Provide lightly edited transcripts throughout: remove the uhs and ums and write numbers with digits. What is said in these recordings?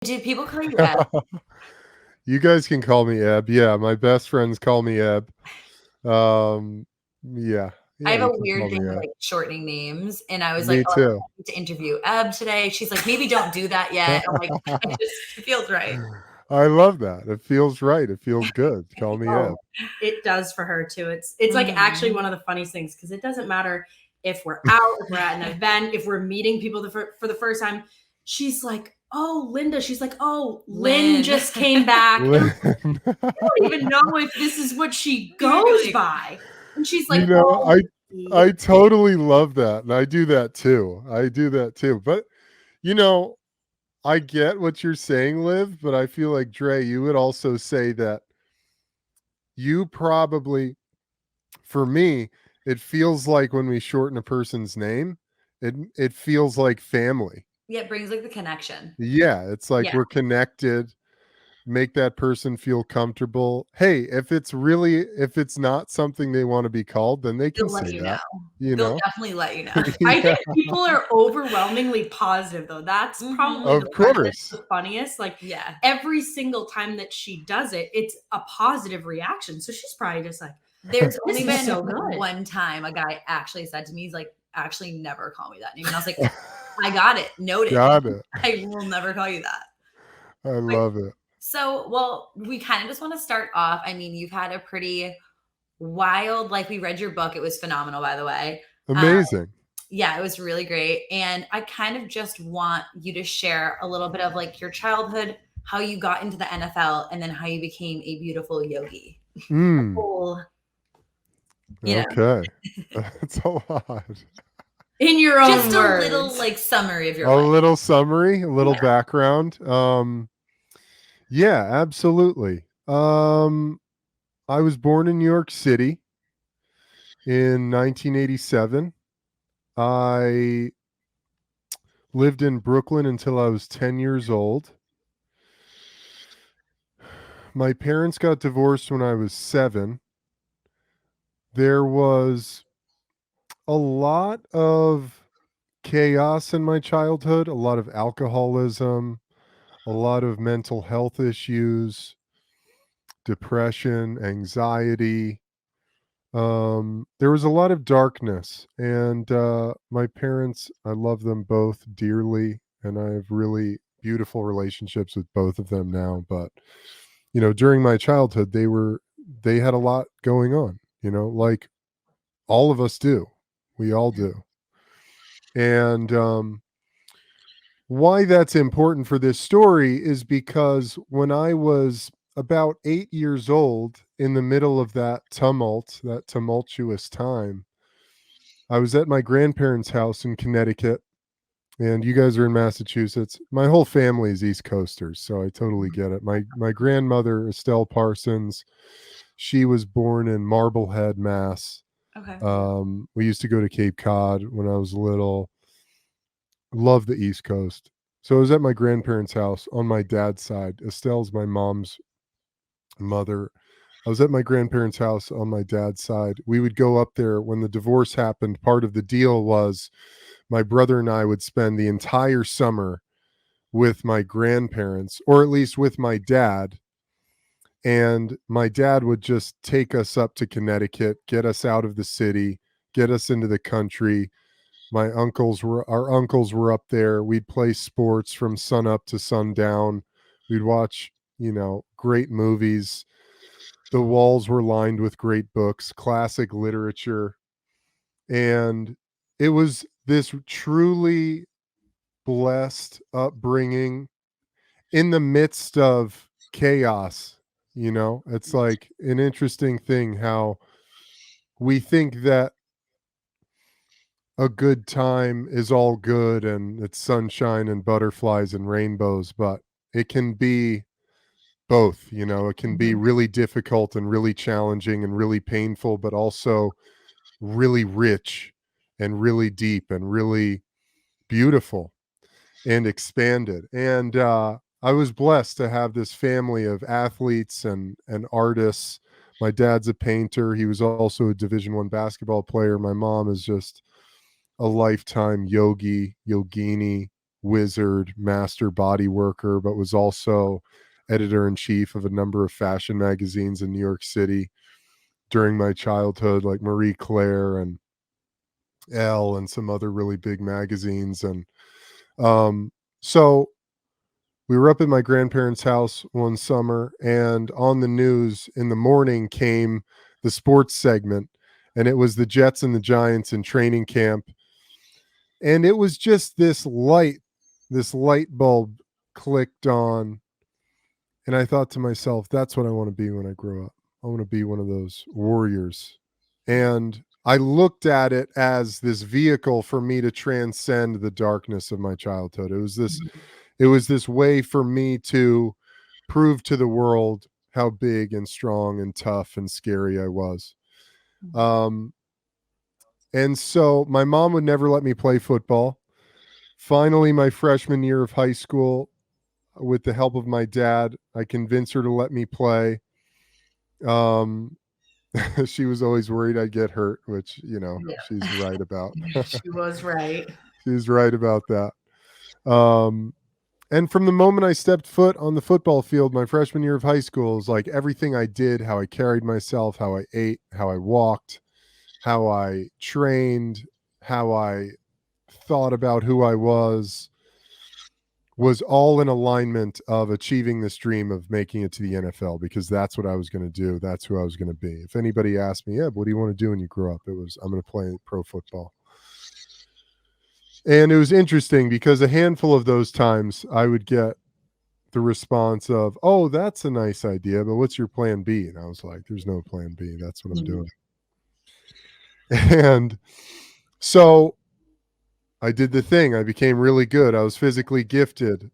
Do people call you Eb? You guys can call me Eb. Yeah, my best friends call me Eb. Um, yeah, I yeah, have you a can weird call thing me with, Eb. like, shortening names, and I was like, Me "Oh, too. I need to interview Eb today." She's like, "Maybe don't do that yet." I'm like, it feels right." I love that. It feels right. It feels good. Call me Oh, Eb. it does for her too. It's like actually one of the funniest things because it doesn't matter if we're out, if we're at an event, if we're meeting people for the first time. She's like, "Oh, Linda." She's like, "Oh, Lynn just came back." And Lynn. I don't even know if this is what she goes by. And she's like, You know, "Oh, I totally love that, and I do that too. I do that too. But you know, I get what you're saying, Liv, but I feel like Dre, you would also say that you probably, for me, it feels like when we shorten a person's name, it feels like family. Yeah, it brings, like, the connection. Yeah, it's like yeah." we're connected, make that person feel comfortable. Hey, if it's not something they want to be called, then they can They'll let say you know. that, you They'll know? definitely let you know. I Yeah, think people are overwhelmingly positive though. That's probably of the part that's course. the funniest. Like Yeah. every single time that she does it, it's a positive reaction. So she's probably just like, There's this only is been so good. one time a guy actually said to me, he's like, "Actually never call me that name." And I was like, "I got it. Noted. Got it. I will never call you that." I But love it. so, well, we kind of just want to start off. I mean, you've had a pretty wild, like, we read your book. It was phenomenal, by the way. Um, Amazing. yeah, it was really great. And I kind of just want you to share a little bit of, like, your childhood, how you got into the NFL, and then how you became a beautiful yogi. Mm, Whole, you know, okay. That's a lot. In your own just a little, words. like, summary of your A life. little summary, a little Yeah. background. Yeah, absolutely. I was born in New York City in 1987. I lived in Brooklyn until I was 10 years old. My parents got divorced when I was 7. There was a lot of chaos in my childhood, a lot of alcoholism, a lot of mental health issues, depression, anxiety. There was a lot of darkness, and my parents, I love them both dearly, and I have really beautiful relationships with both of them now. But during my childhood, they had a lot going on. Like all of us do, we all do, and why that's important for this story is because when I was about 8 years old, in the middle of that tumultuous time, I was at my grandparents' house in Connecticut, and you guys are in Massachusetts. My whole family is East Coasters, so I totally get it. My grandmother, Estelle Parsons, she was born in Marblehead, Mass. Okay. We used to go to Cape Cod when I was little. Love the East Coast. So I was at my grandparents' house on my dad's side. Estelle's my mom's mother. I was at my grandparents' house on my dad's side. We would go up there when the divorce happened. Part of the deal was my brother and I would spend the entire summer with my grandparents, or at least with my dad. And my dad would just take us up to Connecticut, get us out of the city, get us into the country. Our uncles were up there. We'd play sports from sun up to sundown. We'd watch, great movies. The walls were lined with great books, classic literature. And it was this truly blessed upbringing in the midst of chaos. It's like an interesting thing how we think that a good time is all good and it's sunshine and butterflies and rainbows, but it can be both. It can be Mhm. really difficult and really challenging and really painful, but also really rich and really deep and really beautiful and expanded. And I was blessed to have this family of athletes and artists. My dad's a painter. He was also a Division 1 basketball player. My mom is just a lifetime yogini. wizard, master body worker, but was also editor-in-chief of a number of fashion magazines in New York City during my childhood, like Marie Claire and Elle and some other really big magazines. And so we were up at my grandparents' house one summer, and on the news in the morning came the sports segment, and it was the Jets and the Giants in training camp. And it was just this light bulb clicked on. And I thought to myself, that's what I want to be when I grow up. I want to be one of those warriors. And I looked at it as this vehicle for me to transcend the darkness of my childhood. It was this way for me to prove to the world how big and strong and tough and scary I was. And so my mom would never let me play football. Finally, my freshman year of high school, with the help of my dad, I convinced her to let me play. She was always worried I'd get hurt, which, she's right about. She was right. She's right about that. And from the moment I stepped foot on the football field, my freshman year of high school, is like everything I did, how I carried myself, how I ate, how I walked, how I trained, how I thought about who I was all in alignment of achieving this dream of making it to the NFL, because that's what I was going to do. That's who I was going to be. If anybody asked me, what do you want to do when you grow up? It was, I'm going to play pro football. And it was interesting because a handful of those times I would get the response of, oh, that's a nice idea, but what's your plan B? And I was like, there's no plan B. That's what I'm doing. And so I did the thing. I became really good. I was physically gifted.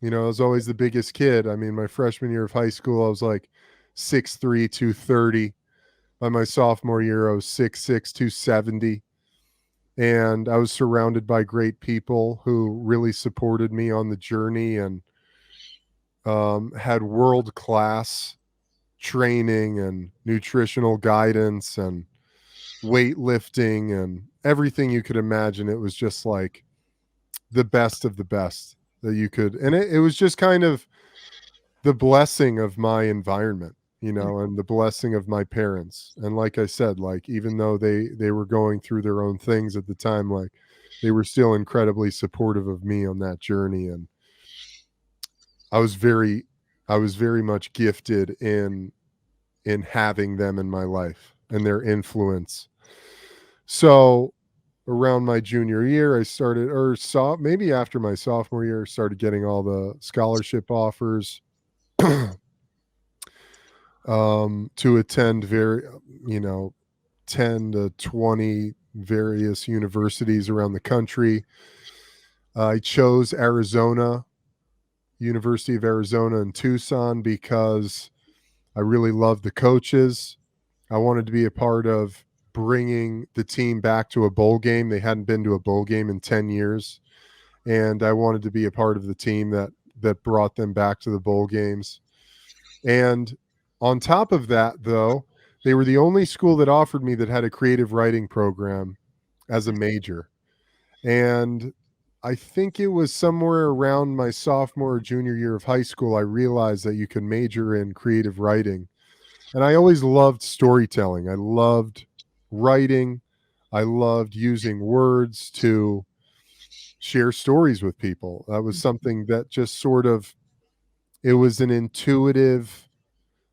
I was always the biggest kid. I mean, my freshman year of high school, I was like 6'3", 230. By my sophomore year, I was 6'6", 270. And I was surrounded by great people who really supported me on the journey and had world-class training and nutritional guidance and weightlifting and everything you could imagine. It was just like the best of the best that you could. And it was just kind of the blessing of my environment, and the blessing of my parents. And like I said, like, even though they were going through their own things at the time, like, they were still incredibly supportive of me on that journey. And I was very much gifted in having them in my life and their influence. So around my junior year, I started, maybe after my sophomore year, started getting all the scholarship offers to attend 10 to 20 various universities around the country. I chose University of Arizona in Tucson, because I really loved the coaches. I wanted to be a part of bringing the team back to a bowl game. They hadn't been to a bowl game in 10 years. And I wanted to be a part of the team that brought them back to the bowl games. And on top of that, though, they were the only school that offered me that had a creative writing program as a major. And I think it was somewhere around my sophomore or junior year of high school, I realized that you can major in creative writing. And I always loved storytelling. I loved writing. I loved using words to share stories with people. That was something that just sort of, it was an intuitive,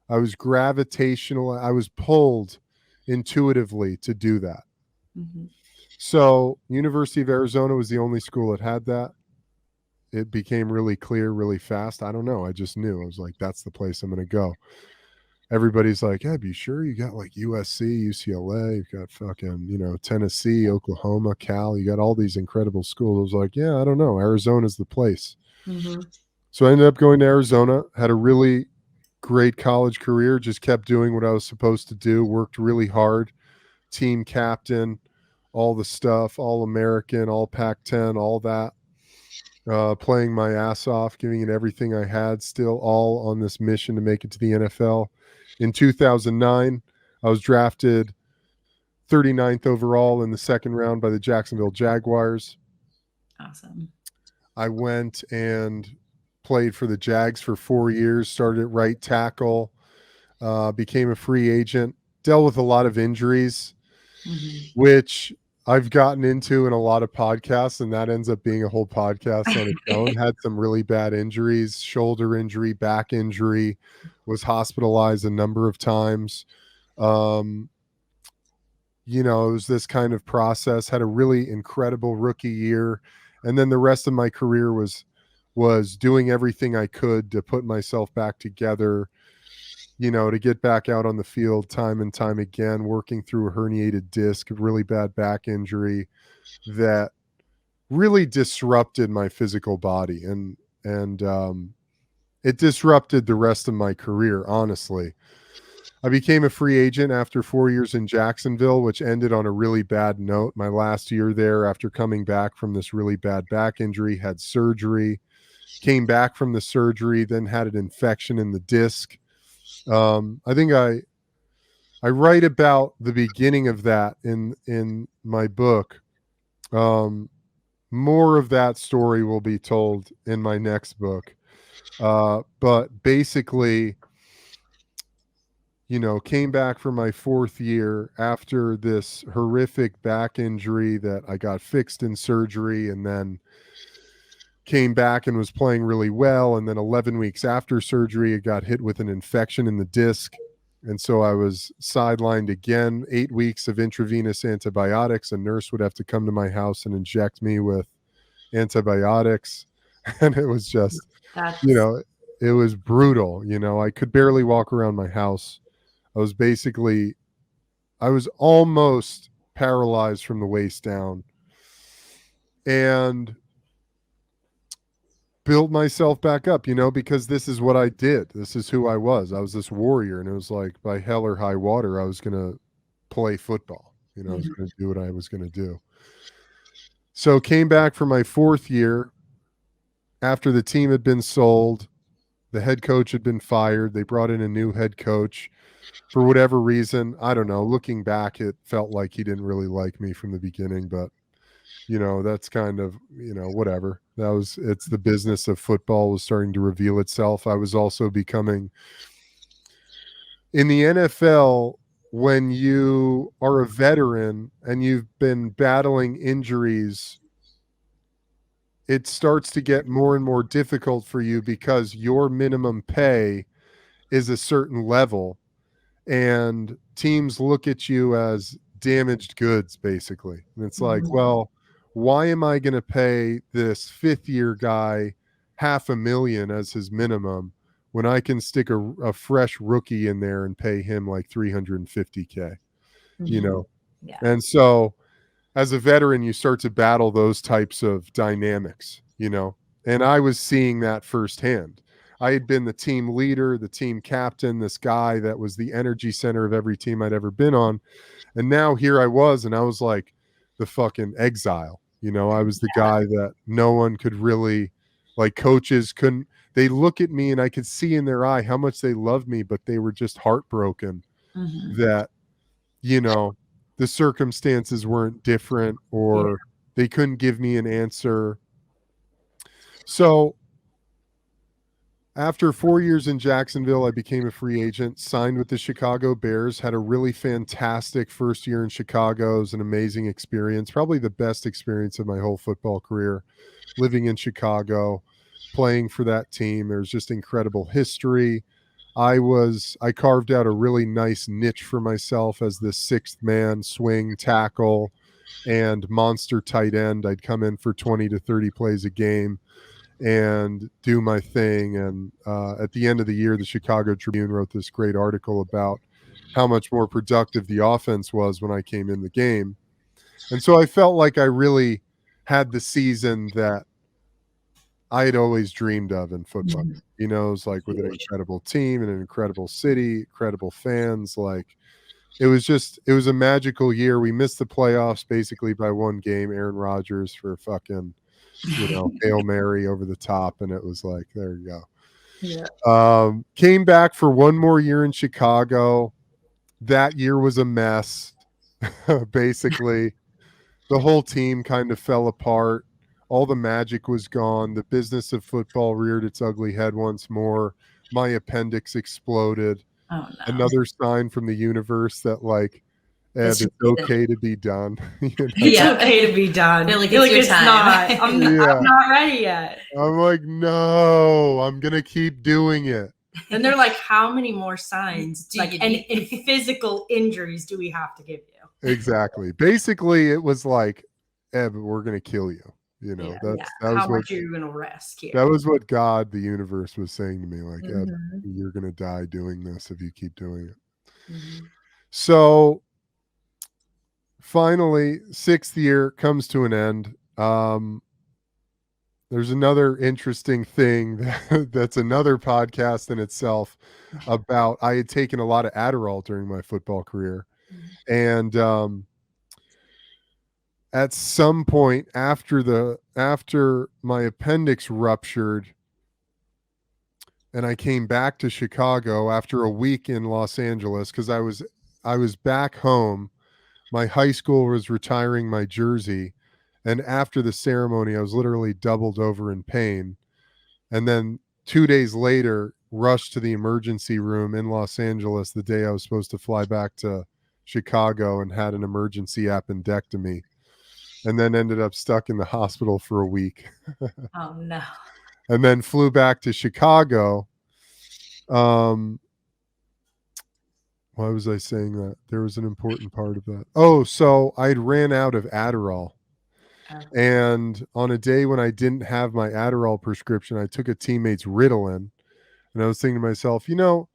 I was gravitational, I was pulled intuitively to do that. So University of Arizona was the only school that had that. It became really clear really fast. I don't know. I just knew. I was like, that's the place I'm going to go. Everybody's like, yeah, be sure you got like USC, UCLA, you've got fucking, Tennessee, Oklahoma, Cal, you got all these incredible schools. I was like, yeah, I don't know. Arizona's the place. So I ended up going to Arizona, had a really great college career, just kept doing what I was supposed to do, worked really hard, team captain, all the stuff, all American, all Pac-10, all that, playing my ass off, giving it everything I had, still all on this mission to make it to the NFL. In 2009, I was drafted 39th overall in the second round by the Jacksonville Jaguars. Awesome. I went and played for the Jags for 4 years, started at right tackle, became a free agent, dealt with a lot of injuries, which I've gotten into in a lot of podcasts, and that ends up being a whole podcast on its own. Had some really bad injuries, shoulder injury, back injury, was hospitalized a number of times. You know, it was this kind of process, had a really incredible rookie year. And then the rest of my career was doing everything I could to put myself back together, you know, to get back out on the field time and time again, working through a herniated disc, a really bad back injury that really disrupted my physical body. And it disrupted the rest of my career, honestly. I became a free agent after 4 years in Jacksonville, which ended on a really bad note. My last year there, after coming back from this really bad back injury, had surgery, came back from the surgery, then had an infection in the disc. I think I write about the beginning of that in my book. More of that story will be told in my next book. But basically, you know, came back for my 4th year after this horrific back injury that I got fixed in surgery, and then came back and was playing really well. And then 11 weeks after surgery, I got hit with an infection in the disc. And so I was sidelined again, 8 weeks of intravenous antibiotics. A nurse would have to come to my house and inject me with antibiotics. And it was just, you know, it was brutal. You know, I could barely walk around my house. I was almost paralyzed from the waist down, and built myself back up, you know, because this is what I did. This is who I was. I was this warrior, and it was like by hell or high water, I was going to play football. You know, I was going to do what I was going to do. So came back for my 4th year after the team had been sold. The head coach had been fired. They brought in a new head coach. For whatever reason, I don't know. Looking back, it felt like he didn't really like me from the beginning, but you know, that's kind of, you know, whatever. It's the business of football was starting to reveal itself. I was also becoming, in the NFL, when you are a veteran and you've been battling injuries, it starts to get more and more difficult for you because your minimum pay is a certain level. And teams look at you as damaged goods, basically. And it's like, well, why am I going to pay this 5th year guy $500,000 as his minimum when I can stick a fresh rookie in there and pay him like $350K, you know? Yeah. And so as a veteran, you start to battle those types of dynamics, you know? And I was seeing that firsthand. I had been the team leader, the team captain, this guy that was the energy center of every team I'd ever been on. And now here I was, and I was like the fucking exile. You know, I was the guy that no one could really, like, coaches couldn't, they look at me and I could see in their eye how much they loved me, but they were just heartbroken that, you know, the circumstances weren't different, or they couldn't give me an answer. So after 4 years in Jacksonville, I became a free agent, signed with the Chicago Bears, had a really fantastic first year in Chicago. It was an amazing experience, probably the best experience of my whole football career, living in Chicago, playing for that team. There's just incredible history. I carved out a really nice niche for myself as the 6th man swing tackle and monster tight end. I'd come in for 20 to 30 plays a game and do my thing. And at the end of the year, the Chicago Tribune wrote this great article about how much more productive the offense was when I came in the game. And so I felt like I really had the season that I had always dreamed of in football. You know, it was like with an incredible team and an incredible city, incredible fans. Like, it was a magical year. We missed the playoffs basically by 1 game. Aaron Rodgers for fucking, you know, Hail Mary over the top, and it was like, there you go. Yeah. Came back for 1 more year in Chicago. That year was a mess. Basically, the whole team kind of fell apart. All the magic was gone. The business of football reared its ugly head once more. My appendix exploded. Oh no. Another sign from the universe that, like, This it's should be the- okay to be done. You know? It's Yeah. okay to be done. Feel like Feel it's your time. not. I'm Yeah. not ready yet. I'm like, no, I'm gonna keep doing it. And they're like, how many more signs, Do like, you and need- physical injuries do we have to give you? Exactly. Basically, it was like, Eb, we're gonna kill you. You know, that How was what much are you gonna risk here? that was what God, the universe, was saying to me. Like, Eb, Mhm. you're gonna die doing this if you keep doing it. Mhm. So finally, 6th year comes to an end. There's another interesting thing that's another podcast in itself about, I had taken a lot of Adderall during my football career. And at some point after my appendix ruptured and I came back to Chicago after a week in Los Angeles, because I was back home. My high school was retiring my jersey, and after the ceremony I was literally doubled over in pain. And then 2 days later, rushed to the emergency room in Los Angeles the day I was supposed to fly back to Chicago, and had an emergency appendectomy, and then ended up stuck in the hospital for a week. Oh no. And then flew back to Chicago. Why was I saying that? There was an important part of that. Oh, so I'd ran out of Adderall. And on a day when I didn't have my Adderall prescription, I took a teammate's Ritalin. And I was thinking to myself, you know,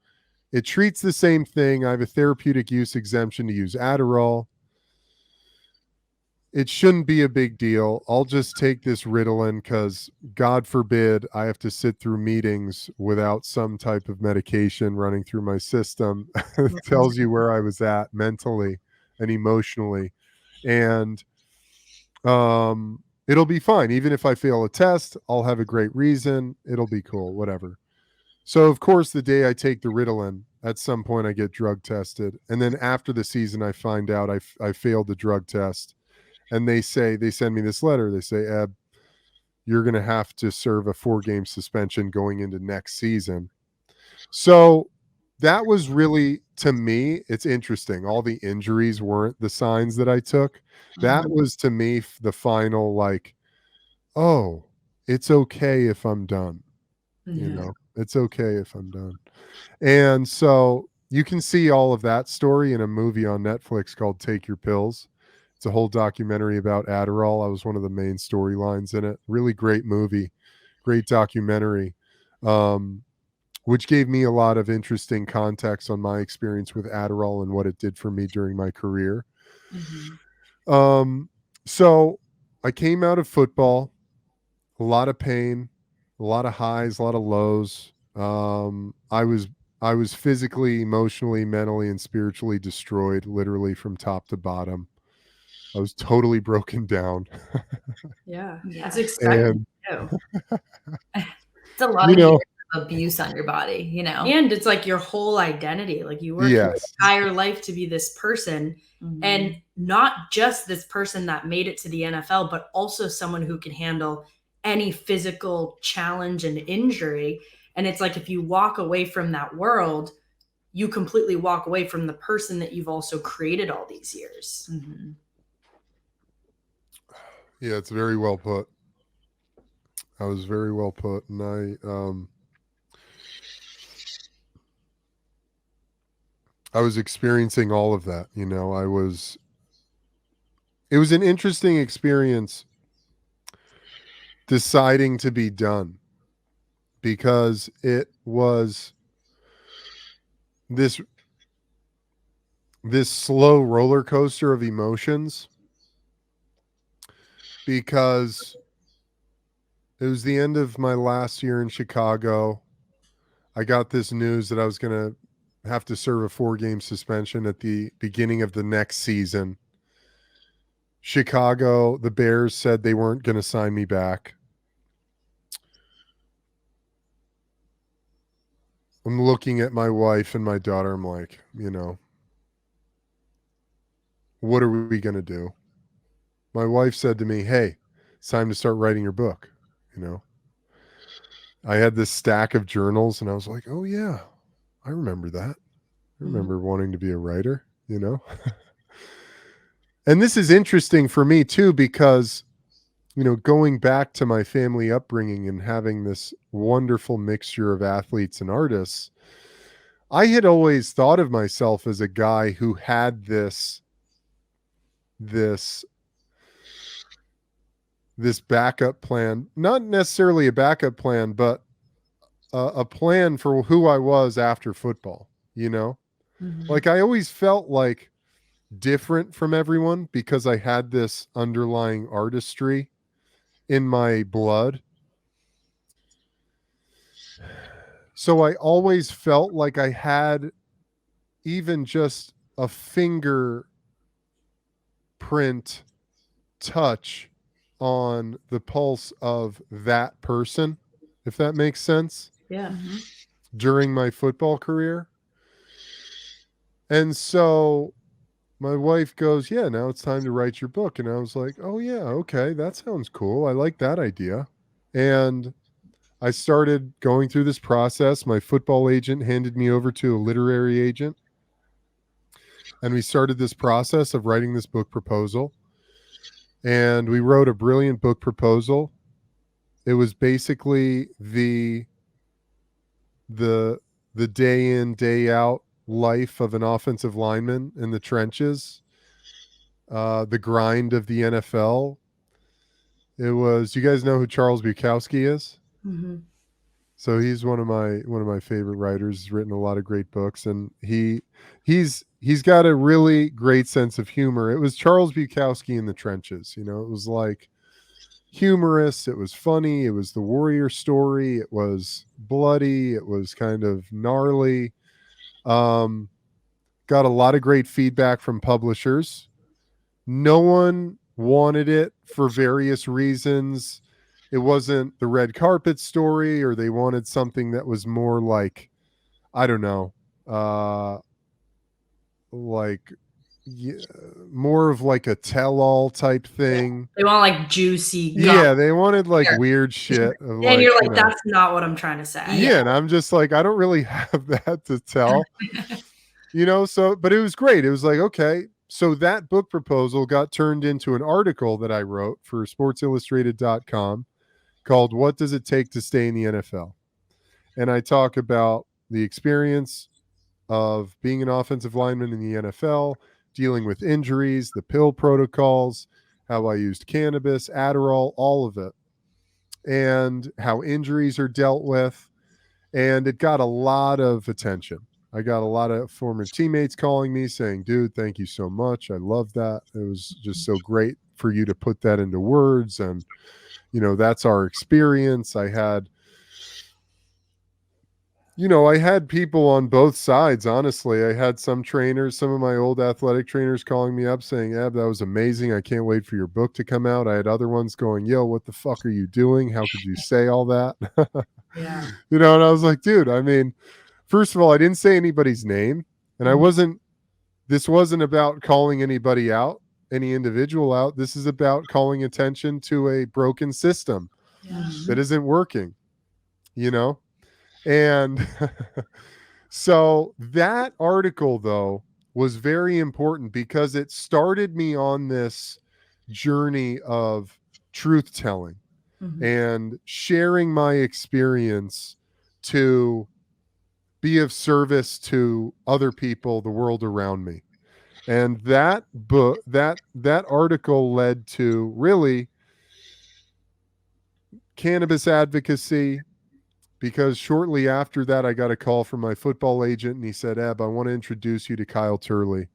it treats the same thing. I have a therapeutic use exemption to use Adderall. It shouldn't be a big deal. I'll just take this Ritalin because, God forbid, I have to sit through meetings without some type of medication running through my system. It tells you where I was at mentally and emotionally. And it'll be fine. Even if I fail a test, I'll have a great reason. It'll be cool, whatever. So, of course, the day I take the Ritalin, at some point I get drug tested. And then after the season, I find out I failed the drug test. And they send me this letter. They say, Eb, you're going to have to serve a 4-game suspension going into next season. So that was really, to me, it's interesting. All the injuries weren't the signs that I took. That was, to me, the final, like, oh, it's okay if I'm done. You know, it's okay if I'm done. And so you can see all of that story in a movie on Netflix called Take Your Pills. It's a whole documentary about Adderall. I was one of the main storylines in it. Really great movie, great documentary, which gave me a lot of interesting context on my experience with Adderall and what it did for me during my career. So I came out of football, a lot of pain, a lot of highs, a lot of lows. I was physically, emotionally, mentally, and spiritually destroyed, literally from top to bottom. I was totally broken down. Yeah. Yeah. It's expected And, too. It's a lot you of know, years of abuse on your body, you know. And it's like your whole identity. Like you work your yes, entire life to be this person, and not just this person that made it to the NFL, but also someone who can handle any physical challenge and injury. And it's like if you walk away from that world, you completely walk away from the person that you've also created all these years. yeah, it's very well put. I was very well put, and I was experiencing all of that. You know, it was an interesting experience deciding to be done, because it was this slow roller coaster of emotions, because it was the end of my last year in Chicago. I got this news that I was going to have to serve a 4-game suspension at the beginning of the next season. Chicago, the Bears said they weren't going to sign me back. I'm looking at my wife and my daughter. I'm like, you know, what are we going to do? My wife said to me, hey, it's time to start writing your book. You know, I had this stack of journals and I was like, oh yeah, I remember that. I remember wanting to be a writer, you know? And this is interesting for me too, because, you know, going back to my family upbringing and having this wonderful mixture of athletes and artists, I had always thought of myself as a guy who had this backup plan, not necessarily a backup plan, but a plan for who I was after football, you know? Like I always felt like different from everyone because I had this underlying artistry in my blood. So I always felt like I had even just a fingerprint touch on the pulse of that person, if that makes sense. Yeah. During my football career. And so my wife goes, yeah, now it's time to write your book. And I was like, oh yeah, okay, that sounds cool. I like that idea. And I started going through this process. My football agent handed me over to a literary agent. And we started this process of writing this book proposal. And we wrote a brilliant book proposal. It was basically the day in, day out life of an offensive lineman in the trenches, the grind of the NFL. It was, you guys know who Charles Bukowski is? So he's one of my favorite writers. He's written a lot of great books, and he's got a really great sense of humor. It was Charles Bukowski in the trenches. You know, it was like humorous. It was funny. It was the warrior story. It was bloody. It was kind of gnarly. Got a lot of great feedback from publishers. No one wanted it for various reasons. It wasn't the red carpet story, or they wanted something that was more like, I don't know, more of like a tell-all type thing. They want like juicy. Yeah, they wanted like weird shit. And you're like, that's not what I'm trying to say. Yeah, and I'm just like, I don't really have that to tell. You know, so, but it was great. It was like, okay, so that book proposal got turned into an article that I wrote for sportsillustrated.com called What Does It Take to Stay in the NFL? And I talk about the experience of being an offensive lineman in the NFL, dealing with injuries, the pill protocols, how I used cannabis, Adderall, all of it, and how injuries are dealt with. And it got a lot of attention. I got a lot of former teammates calling me saying, dude, thank you so much. I love that. It was just so great for you to put that into words. And, you know, that's our experience. I had people on both sides, honestly. I had some trainers, some of my old athletic trainers calling me up saying, Ab, that was amazing. I can't wait for your book to come out. I had other ones going, yo, what the fuck are you doing? How could you say all that? Yeah. You know, and I was like, dude, I mean, first of all, I didn't say anybody's name, and this wasn't about calling anybody out, any individual out. This is about calling attention to a broken system that isn't working, you know? And so that article, though, was very important because it started me on this journey of truth telling and sharing my experience to be of service to other people, the world around me. And that book, that article led to really cannabis advocacy, because shortly after that, I got a call from my football agent and he said, Eb, I want to introduce you to Kyle Turley.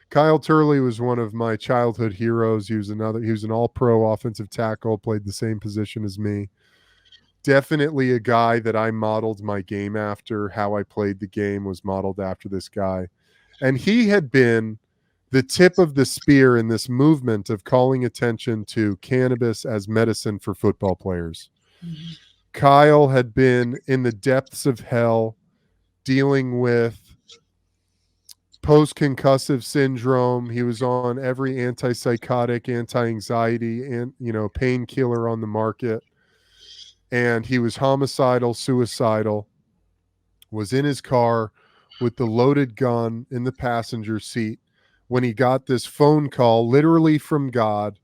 Kyle Turley was one of my childhood heroes. He was an all-pro offensive tackle, played the same position as me. Definitely a guy that I modeled my game after. How I played the game was modeled after this guy. And he had been the tip of the spear in this movement of calling attention to cannabis as medicine for football players. Kyle had been in the depths of hell dealing with post-concussive syndrome. He was on every antipsychotic, anti-anxiety, and painkiller on the market. And he was homicidal, suicidal, was in his car with the loaded gun in the passenger seat when he got this phone call, literally from God.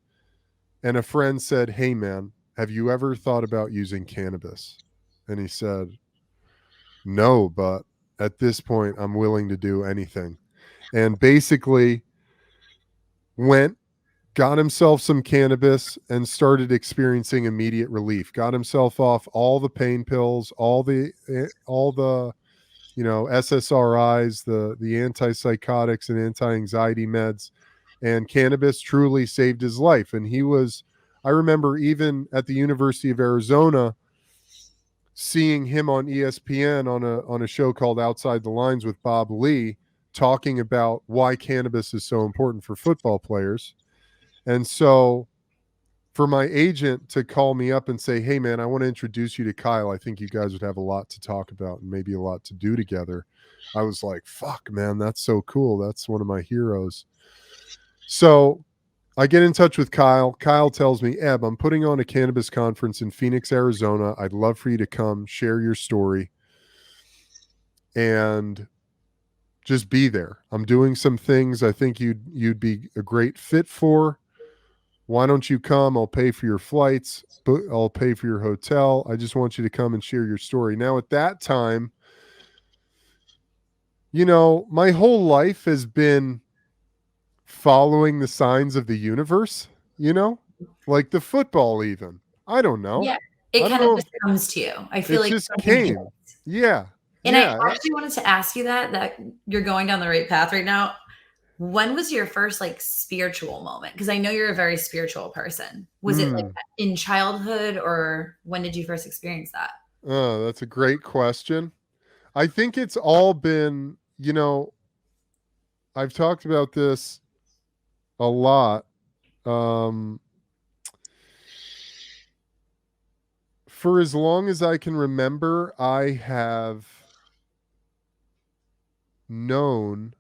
And a friend said, "Hey, man, have you ever thought about using cannabis?" And he said, "No, but at this point, I'm willing to do anything." And basically got himself some cannabis and started experiencing immediate relief. Got himself off all the pain pills, all the SSRIs, the antipsychotics and anti-anxiety meds, and cannabis truly saved his life. And I remember even at the University of Arizona seeing him on ESPN on a show called Outside the Lines with Bob Lee, talking about why cannabis is so important for football players. And so for my agent to call me up and say, "Hey, man, I want to introduce you to Kyle. I think you guys would have a lot to talk about and maybe a lot to do together." I was like, fuck, man, that's so cool. That's one of my heroes. So I get in touch with Kyle. Kyle tells me, "Eb, I'm putting on a cannabis conference in Phoenix, Arizona. I'd love for you to come share your story and just be there. I'm doing some things I think you'd be a great fit for. Why don't you come? I'll pay for your flights. I'll pay for your hotel. I just want you to come and share your story." Now, at that time, my whole life has been following the signs of the universe, like the football even. I don't know. Yeah. It I don't kind of know. just comes to you. I feel It like just something came. hits. Yeah. And yeah. I actually wanted to ask you that you're going down the right path right now. When was your first spiritual moment? Because I know you're a very spiritual person. Was it in childhood, or when did you first experience that? Oh, that's a great question. I think it's all been, I've talked about this a lot. For as long as I can remember, I have known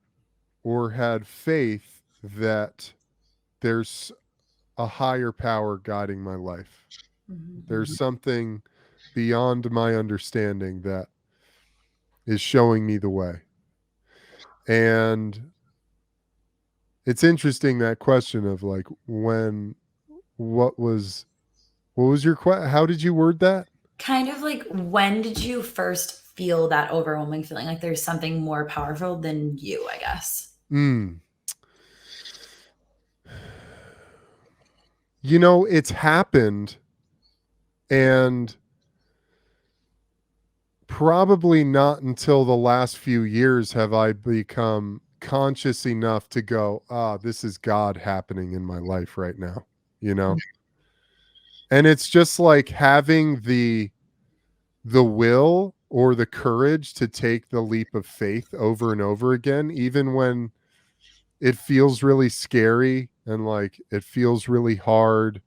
or had faith that there's a higher power guiding my life. Mm-hmm. There's something beyond my understanding that is showing me the way. And it's interesting, that question of what was your question? How did you word that? Kind of when did you first feel that overwhelming feeling like there's something more powerful than you, I guess? It's happened, and probably not until the last few years have I become conscious enough to go, this is God happening in my life right now, And it's just like having the will or the courage to take the leap of faith over and over again, even when it feels really scary and it feels really hard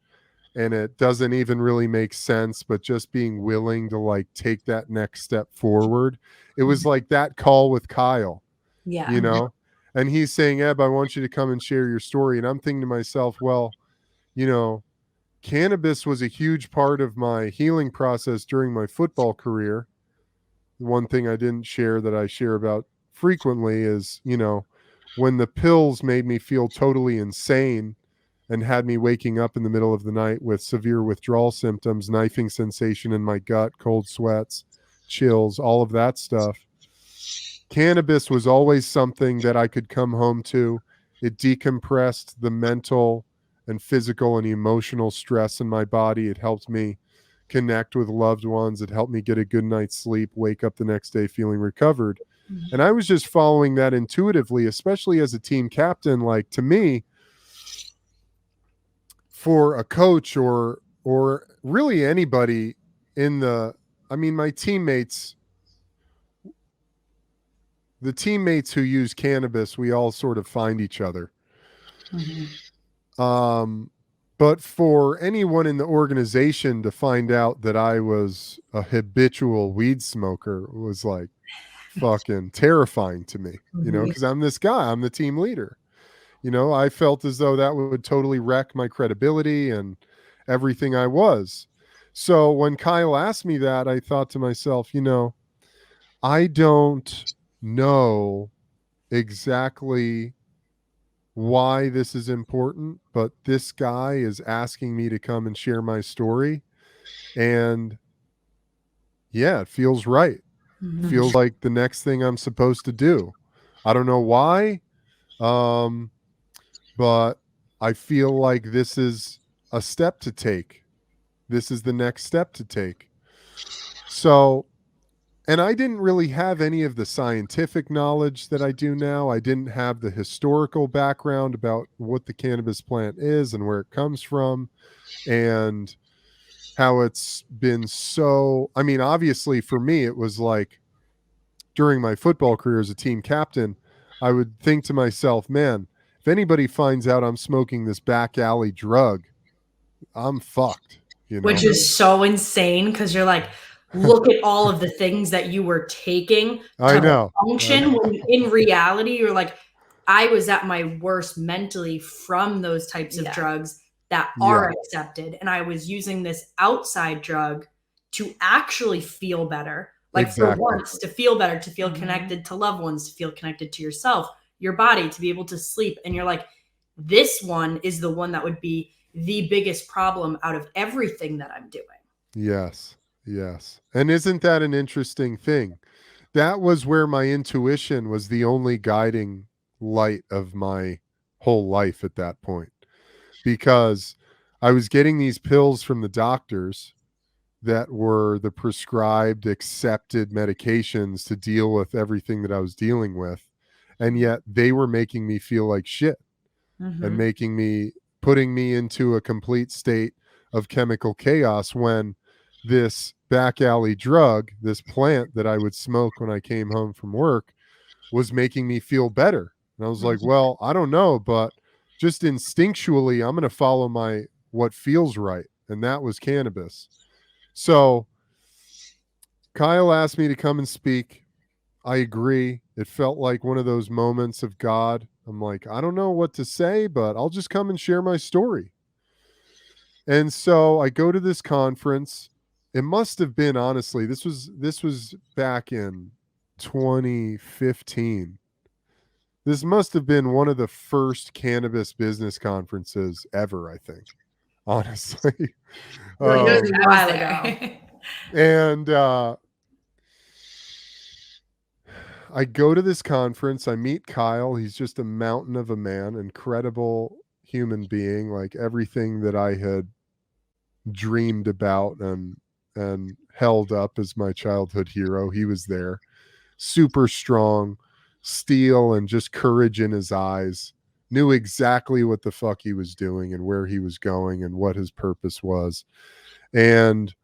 and it doesn't even really make sense, but just being willing to take that next step forward. It was like that call with Kyle, Yeah. And he's saying, "Eb, I want you to come and share your story." And I'm thinking to myself, well, cannabis was a huge part of my healing process during my football career. One thing I didn't share that I share about frequently is, when the pills made me feel totally insane and had me waking up in the middle of the night with severe withdrawal symptoms, knifing sensation in my gut, cold sweats, chills, all of that stuff. Cannabis was always something that I could come home to. It decompressed the mental and physical and emotional stress in my body. It helped me connect with loved ones. It helped me get a good night's sleep, wake up the next day feeling recovered. Mm-hmm. And I was just following that intuitively, especially as a team captain. To me, for a coach or really anybody my teammates, the teammates who use cannabis, we all sort of find each other. Mm-hmm. But for anyone in the organization to find out that I was a habitual weed smoker was fucking terrifying to me, you know, because I'm this guy, I'm the team leader. You know, I felt as though that would totally wreck my credibility and everything I was. So when Kyle asked me that, I thought to myself, you know, I don't know exactly why this is important, but this guy is asking me to come and share my story. And yeah, it feels right. Feels like the next thing I'm supposed to do. I don't know why, but I feel like this is a step to take. This is the next step to take. So, and I didn't really have any of the scientific knowledge that I do now. I didn't have the historical background about what the cannabis plant is and where it comes from and how it's been so. I mean, obviously for me, it was like during my football career as a team captain, I would think to myself, man, if anybody finds out I'm smoking this back alley drug, I'm fucked. You know? Which is so insane because you're like, look at all of the things that you were taking I to know. function. When in reality, you're like, I was at my worst mentally from those types of drugs that are accepted. And I was using this outside drug to actually feel better. Like for once, to feel better, to feel connected to loved ones, to feel connected to yourself, your body, to be able to sleep. And you're like, this one is the one that would be the biggest problem out of everything that I'm doing. Yes. Yes. And isn't that an interesting thing? That was where my intuition was the only guiding light of my whole life at that point, because I was getting these pills from the doctors that were the prescribed, accepted medications to deal with everything that I was dealing with. And yet they were making me feel like shit and putting me into a complete state of chemical chaos when this back alley drug, this plant that I would smoke when I came home from work, was making me feel better. And I was like, well, I don't know, but just instinctually, I'm going to follow what feels right. And that was cannabis. So Kyle asked me to come and speak. I agree. It felt like one of those moments of God. I'm like, I don't know what to say, but I'll just come and share my story. And so I go to this conference. It must have been, honestly, this was back in 2015. This must have been one of the first cannabis business conferences ever, I think, honestly. It was a while ago. And I go to this conference. I meet Kyle. He's just a mountain of a man, incredible human being, like everything that I had dreamed about and held up as my childhood hero. He was there, super strong, steel and just courage in his eyes, knew exactly what the fuck he was doing and where he was going and what his purpose was. And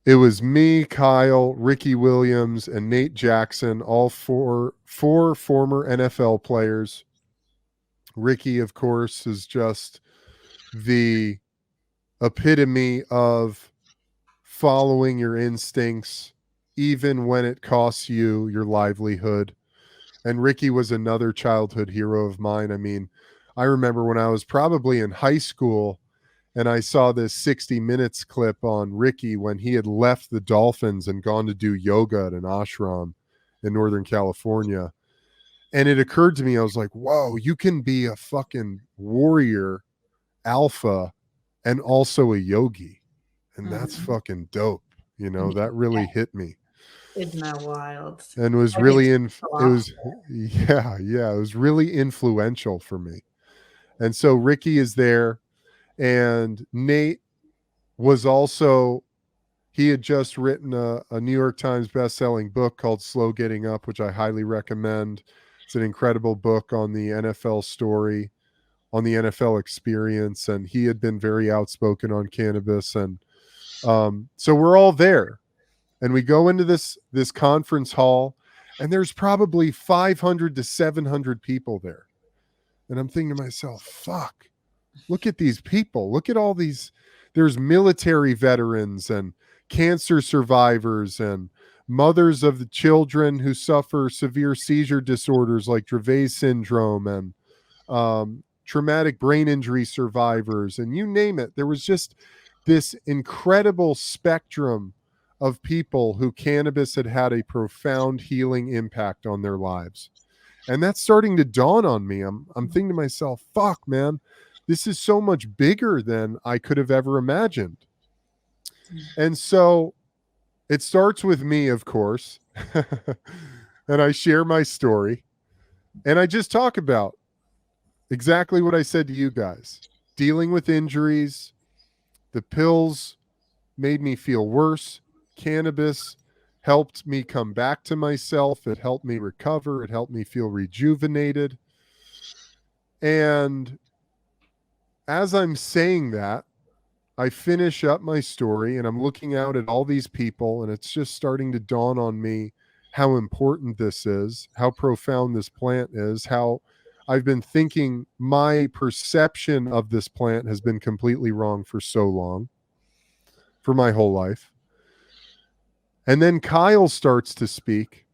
it was me, Kyle, Ricky Williams, and Nate Jackson, all four former NFL players. Ricky, of course, is just the epitome of following your instincts, even when it costs you your livelihood. And Ricky was another childhood hero of mine. I mean, I remember when I was probably in high school and I saw this 60 Minutes clip on Ricky when he had left the Dolphins and gone to do yoga at an ashram in Northern California. And it occurred to me, I was like, whoa, you can be a fucking warrior alpha and also a yogi. And that's fucking dope. You know, that really hit me. Isn't that wild? And was really it was really influential for me. And so Ricky is there, and Nate was also, he had just written a New York Times best-selling book called Slow Getting Up, which I highly recommend. It's an incredible book on the NFL story, on the NFL experience, and he had been very outspoken on cannabis. And so we're all there, and we go into this conference hall, and there's probably 500 to 700 people there. And I'm thinking to myself, fuck, look at these people. Look at all these. There's military veterans and cancer survivors and mothers of the children who suffer severe seizure disorders like Dravet syndrome, and traumatic brain injury survivors, and you name it. There was just this incredible spectrum of people who cannabis had a profound healing impact on their lives. And that's starting to dawn on me. I'm thinking to myself, fuck, man, this is so much bigger than I could have ever imagined. And so it starts with me, of course, and I share my story, and I just talk about exactly what I said to you guys. Dealing with injuries, the pills made me feel worse. Cannabis helped me come back to myself. It helped me recover. It helped me feel rejuvenated. And as I'm saying that, I finish up my story and I'm looking out at all these people, and it's just starting to dawn on me how important this is, how profound this plant is, how I've been thinking my perception of this plant has been completely wrong for so long, for my whole life. And then Kyle starts to speak,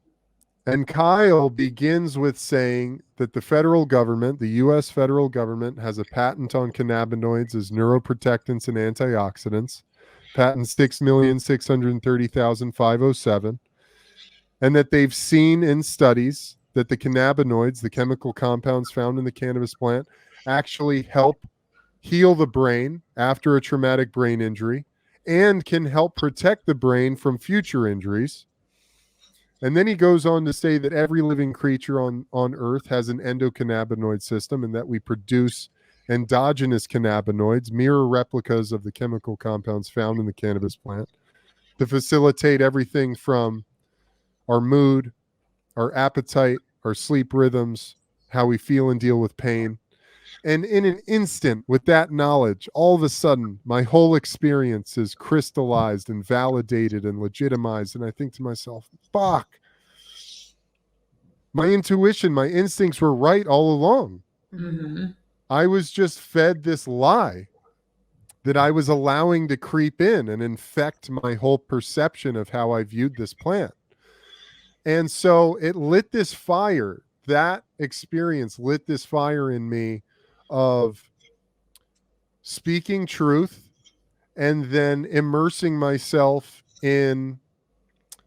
and Kyle begins with saying that the federal government, the U.S. federal government, has a patent on cannabinoids as neuroprotectants and antioxidants, patent 6,630,507, and that they've seen in studies that the cannabinoids, the chemical compounds found in the cannabis plant, actually help heal the brain after a traumatic brain injury and can help protect the brain from future injuries. And then he goes on to say that every living creature on Earth has an endocannabinoid system, and that we produce endogenous cannabinoids, mirror replicas of the chemical compounds found in the cannabis plant, to facilitate everything from our mood, our appetite, our sleep rhythms, how we feel and deal with pain. And in an instant, with that knowledge, all of a sudden, my whole experience is crystallized and validated and legitimized. And I think to myself, fuck, my intuition, my instincts were right all along. Mm-hmm. I was just fed this lie that I was allowing to creep in and infect my whole perception of how I viewed this plant. And so it lit this fire. That experience lit this fire in me of speaking truth and then immersing myself in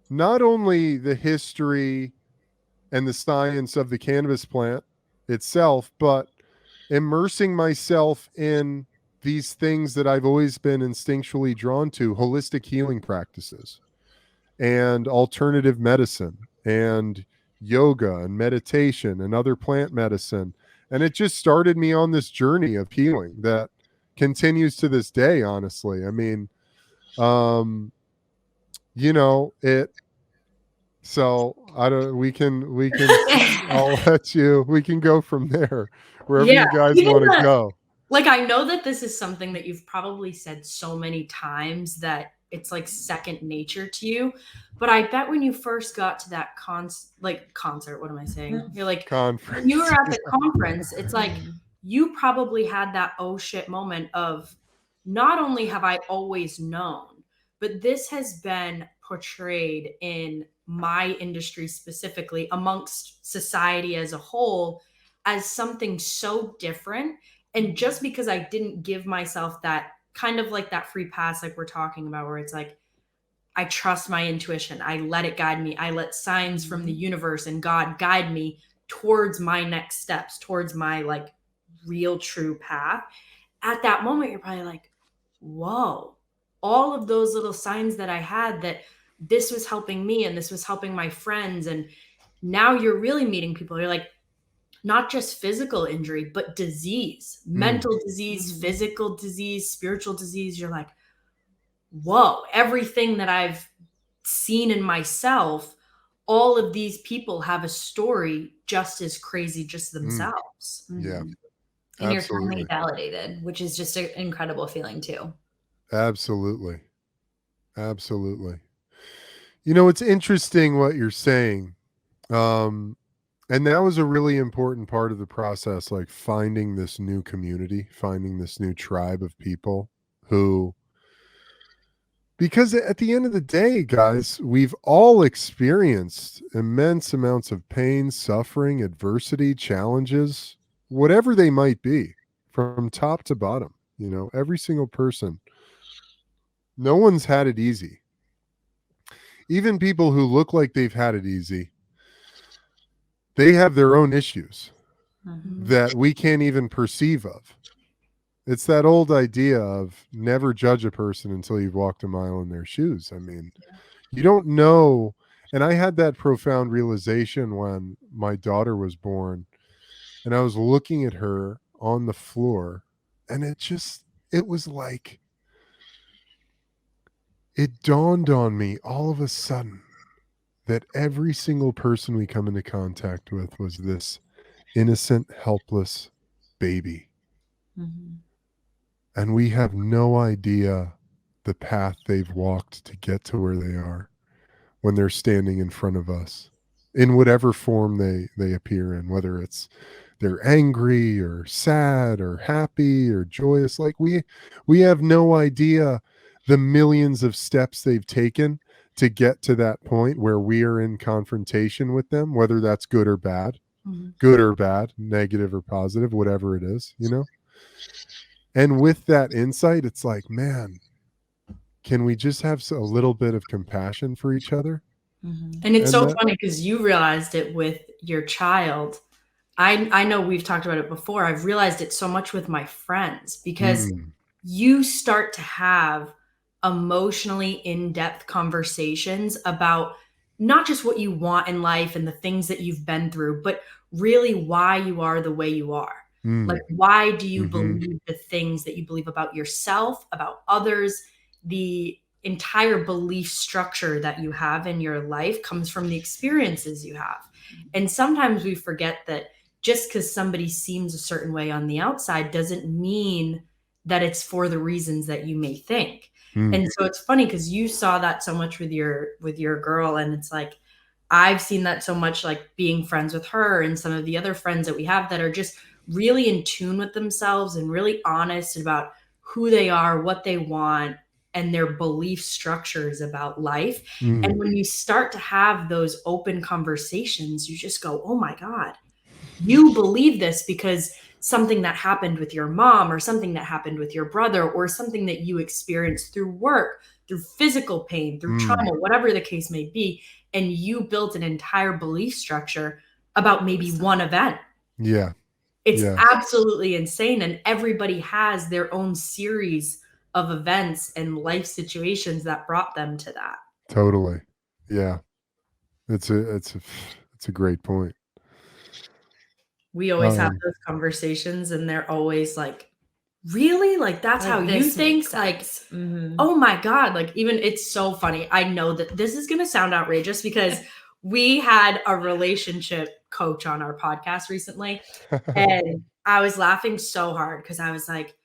not only the history and the science of the cannabis plant itself, but immersing myself in these things that I've always been instinctually drawn to: holistic healing practices and alternative medicine and yoga and meditation and other plant medicine. And it just started me on this journey of healing that continues to this day, honestly. I mean, so we can I'll let you, we can go from there wherever you guys want to go. Like, I know that this is something that you've probably said so many times that it's like second nature to you, but I bet when you first got to that concert, what am I saying? You're like, conference. When you were at the conference, it's like you probably had that oh shit moment of, not only have I always known, but this has been portrayed in my industry specifically, amongst society as a whole, as something so different. And just because I didn't give myself that kind of like that free pass, like we're talking about, where it's like, I trust my intuition, I let it guide me, I let signs from the universe and God guide me towards my next steps, towards my like real true path. At that moment, you're probably like, whoa, all of those little signs that I had, that this was helping me and this was helping my friends. And now you're really meeting people. You're like, not just physical injury, but disease, mental disease, physical disease, spiritual disease. You're like, whoa, everything that I've seen in myself, all of these people have a story just as crazy, just themselves. Yeah. And Absolutely. you're finally validated, which is just an incredible feeling too. Absolutely. Absolutely. You know, it's interesting what you're saying. And that was a really important part of the process, like finding this new community, finding this new tribe of people who Because at the end of the day, guys, we've all experienced immense amounts of pain, suffering, adversity, challenges, whatever they might be, from top to bottom. You know, every single person. No one's had it easy. Even people who look like they've had it easy, they have their own issues that we can't even perceive of. It's that old idea of never judge a person until you've walked a mile in their shoes. I mean, you don't know. And I had that profound realization when my daughter was born and I was looking at her on the floor, and it was like, it dawned on me all of a sudden that every single person we come into contact with was this innocent, helpless baby. And we have no idea the path they've walked to get to where they are when they're standing in front of us in whatever form they appear in, whether it's they're angry or sad or happy or joyous. Like we have no idea the millions of steps they've taken to get to that point where we are in confrontation with them, whether that's good or bad, negative or positive, whatever it is, you know? And with that insight, it's like, man, can we just have a little bit of compassion for each other? And it's so funny because you realized it with your child. I know we've talked about it before. I've realized it so much with my friends because you start to have emotionally in-depth conversations about not just what you want in life and the things that you've been through, but really why you are the way you are. Like, why do you believe the things that you believe about yourself, about others? The entire belief structure that you have in your life comes from the experiences you have. And sometimes we forget that just because somebody seems a certain way on the outside doesn't mean that it's for the reasons that you may think. And so it's funny because you saw that so much with your girl, and it's like, I've seen that so much, like being friends with her and some of the other friends that we have that are just really in tune with themselves and really honest about who they are, what they want, and their belief structures about life. And when you start to have those open conversations, you just go, oh my God, you believe this because something that happened with your mom or something that happened with your brother or something that you experienced through work, through physical pain, through trauma, whatever the case may be. And you built an entire belief structure about maybe one event. Yeah. It's absolutely insane. And everybody has their own series of events and life situations that brought them to that. Totally. Yeah. It's a great point. We always have those conversations and they're always like, really? Like, that's how you think? Like, oh my God. Like, even it's so funny. I know that this is going to sound outrageous because we had a relationship coach on our podcast recently. And I was laughing so hard because I was like,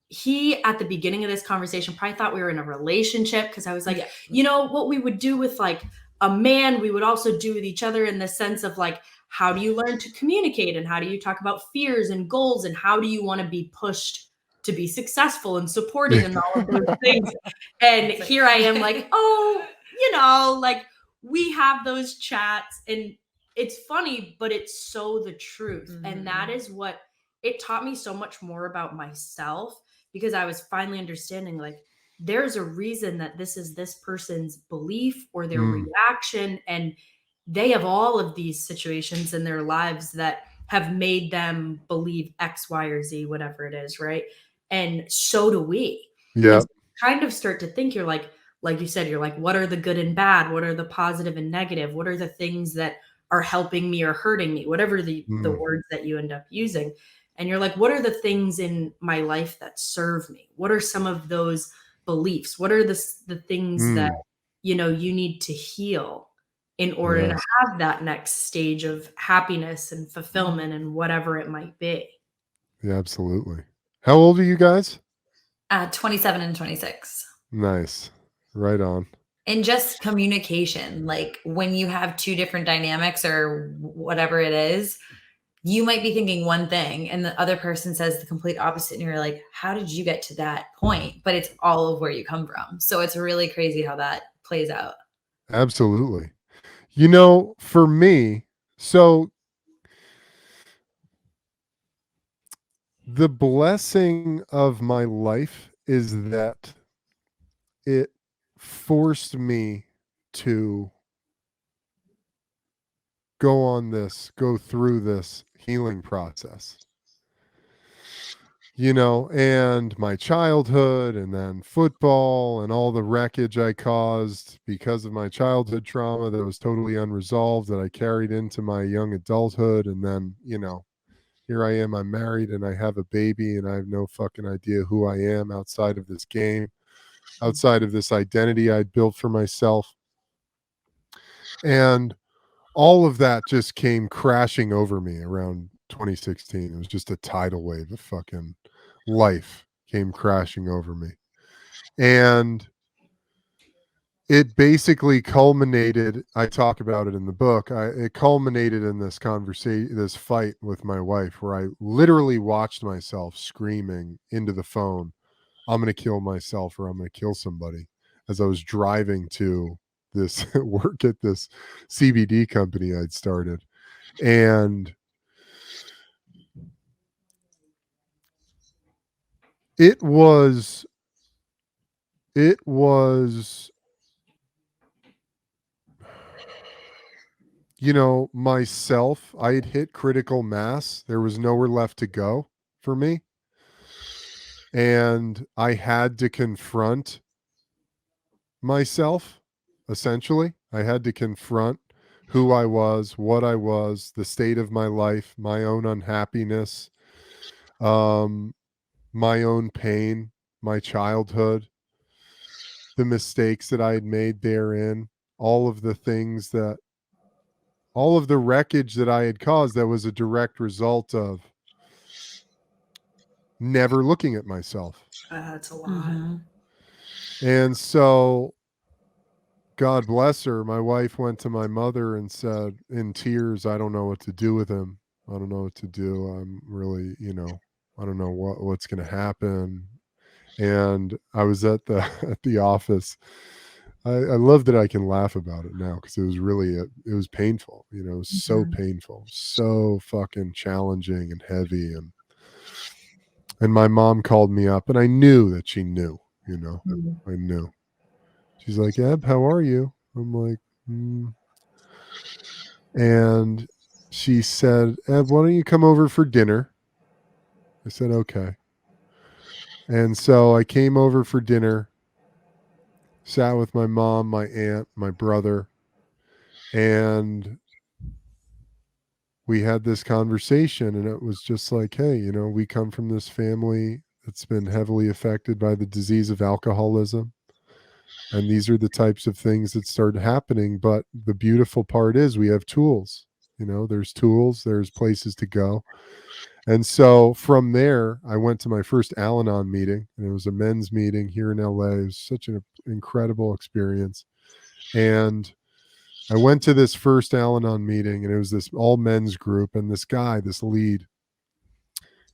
he, at the beginning of this conversation, probably thought we were in a relationship because I was like, you know, what we would do with like a man, we would also do with each other in the sense of like, how do you learn to communicate and how do you talk about fears and goals and how do you want to be pushed to be successful and supported and all of those things. And here I am like, oh, you know, like we have those chats and it's funny, but it's so the truth. And that is what it taught me so much more about myself because I was finally understanding like there's a reason that this is this person's belief or their reaction. And they have all of these situations in their lives that have made them believe X, Y, or Z, whatever it is, right? And so do we. Yeah. And kind of start to think, you're like you said, you're like, what are the good and bad? What are the positive and negative? What are the things that are helping me or hurting me? Whatever the words that you end up using. And you're like, what are the things in my life that serve me? What are some of those beliefs? What are the things that, you know, you need to heal in order to have that next stage of happiness and fulfillment and whatever it might be? Yeah, absolutely. How old are you guys? 27 and 26. Nice. Right on. And just communication, like when you have two different dynamics or whatever it is, you might be thinking one thing and the other person says the complete opposite. And you're like, how did you get to that point? But it's all of where you come from. So it's really crazy how that plays out. Absolutely. For me, so the blessing of my life is that it forced me to go through this healing process. And my childhood and then football and all the wreckage I caused because of my childhood trauma that was totally unresolved that I carried into my young adulthood. And then, here I am, I'm married and I have a baby and I have no fucking idea who I am outside of this game, outside of this identity I'd built for myself. And all of that just came crashing over me around 2016. It was just a tidal wave of fucking life came crashing over me. And it basically culminated, I talk about it in the book, it culminated in this conversation, this fight with my wife, where I literally watched myself screaming into the phone, I'm going to kill myself or I'm going to kill somebody, as I was driving to this work at this CBD company I'd started. And it was myself, I had hit critical mass. There was nowhere left to go for me. And I had to confront myself, essentially. I had to confront who I was, what I was, the state of my life, my own unhappiness, my own pain, my childhood, the mistakes that I had made therein, all of the wreckage that I had caused that was a direct result of never looking at myself. That's a lot. Mm-hmm. And so, God bless her, my wife went to my mother and said in tears, I don't know what to do with him. I don't know what to do. I'm really, I don't know what's going to happen. And I was at the office. I love that I can laugh about it now because it was really it was painful. It was so painful, so fucking challenging and heavy. And my mom called me up, and I knew that she knew. I knew. She's like, Eb, how are you? I'm like, And she said, Eb, why don't you come over for dinner? I said, okay. And so I came over for dinner, sat with my mom, my aunt, my brother, and we had this conversation. And it was just like, hey, we come from this family that's been heavily affected by the disease of alcoholism. And these are the types of things that start happening. But the beautiful part is we have tools. There's tools, there's places to go. And so from there, I went to my first Al-Anon meeting, and it was a men's meeting here in LA. It was such an incredible experience. And I went to this first Al-Anon meeting, and it was this all men's group. And this guy, this lead,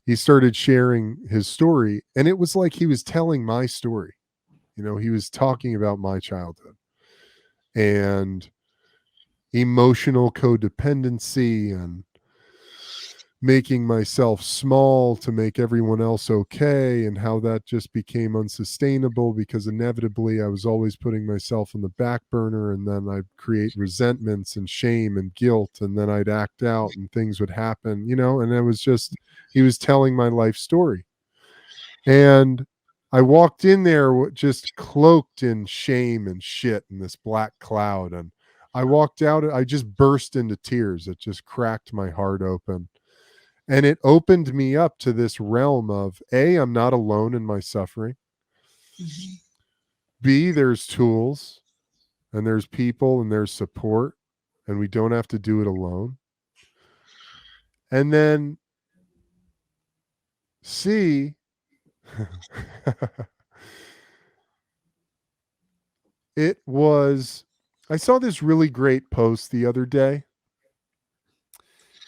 he started sharing his story. And it was like he was telling my story. He was talking about my childhood and emotional codependency and making myself small to make everyone else okay, and how that just became unsustainable because inevitably I was always putting myself on the back burner, and then I'd create resentments and shame and guilt, and then I'd act out and things would happen, and it was just, he was telling my life story. And I walked in there just cloaked in shame and shit in this black cloud, and I walked out, I just burst into tears. It just cracked my heart open. And it opened me up to this realm of A, I'm not alone in my suffering. Mm-hmm. B, there's tools and there's people and there's support, and we don't have to do it alone. And then C, I saw this really great post the other day.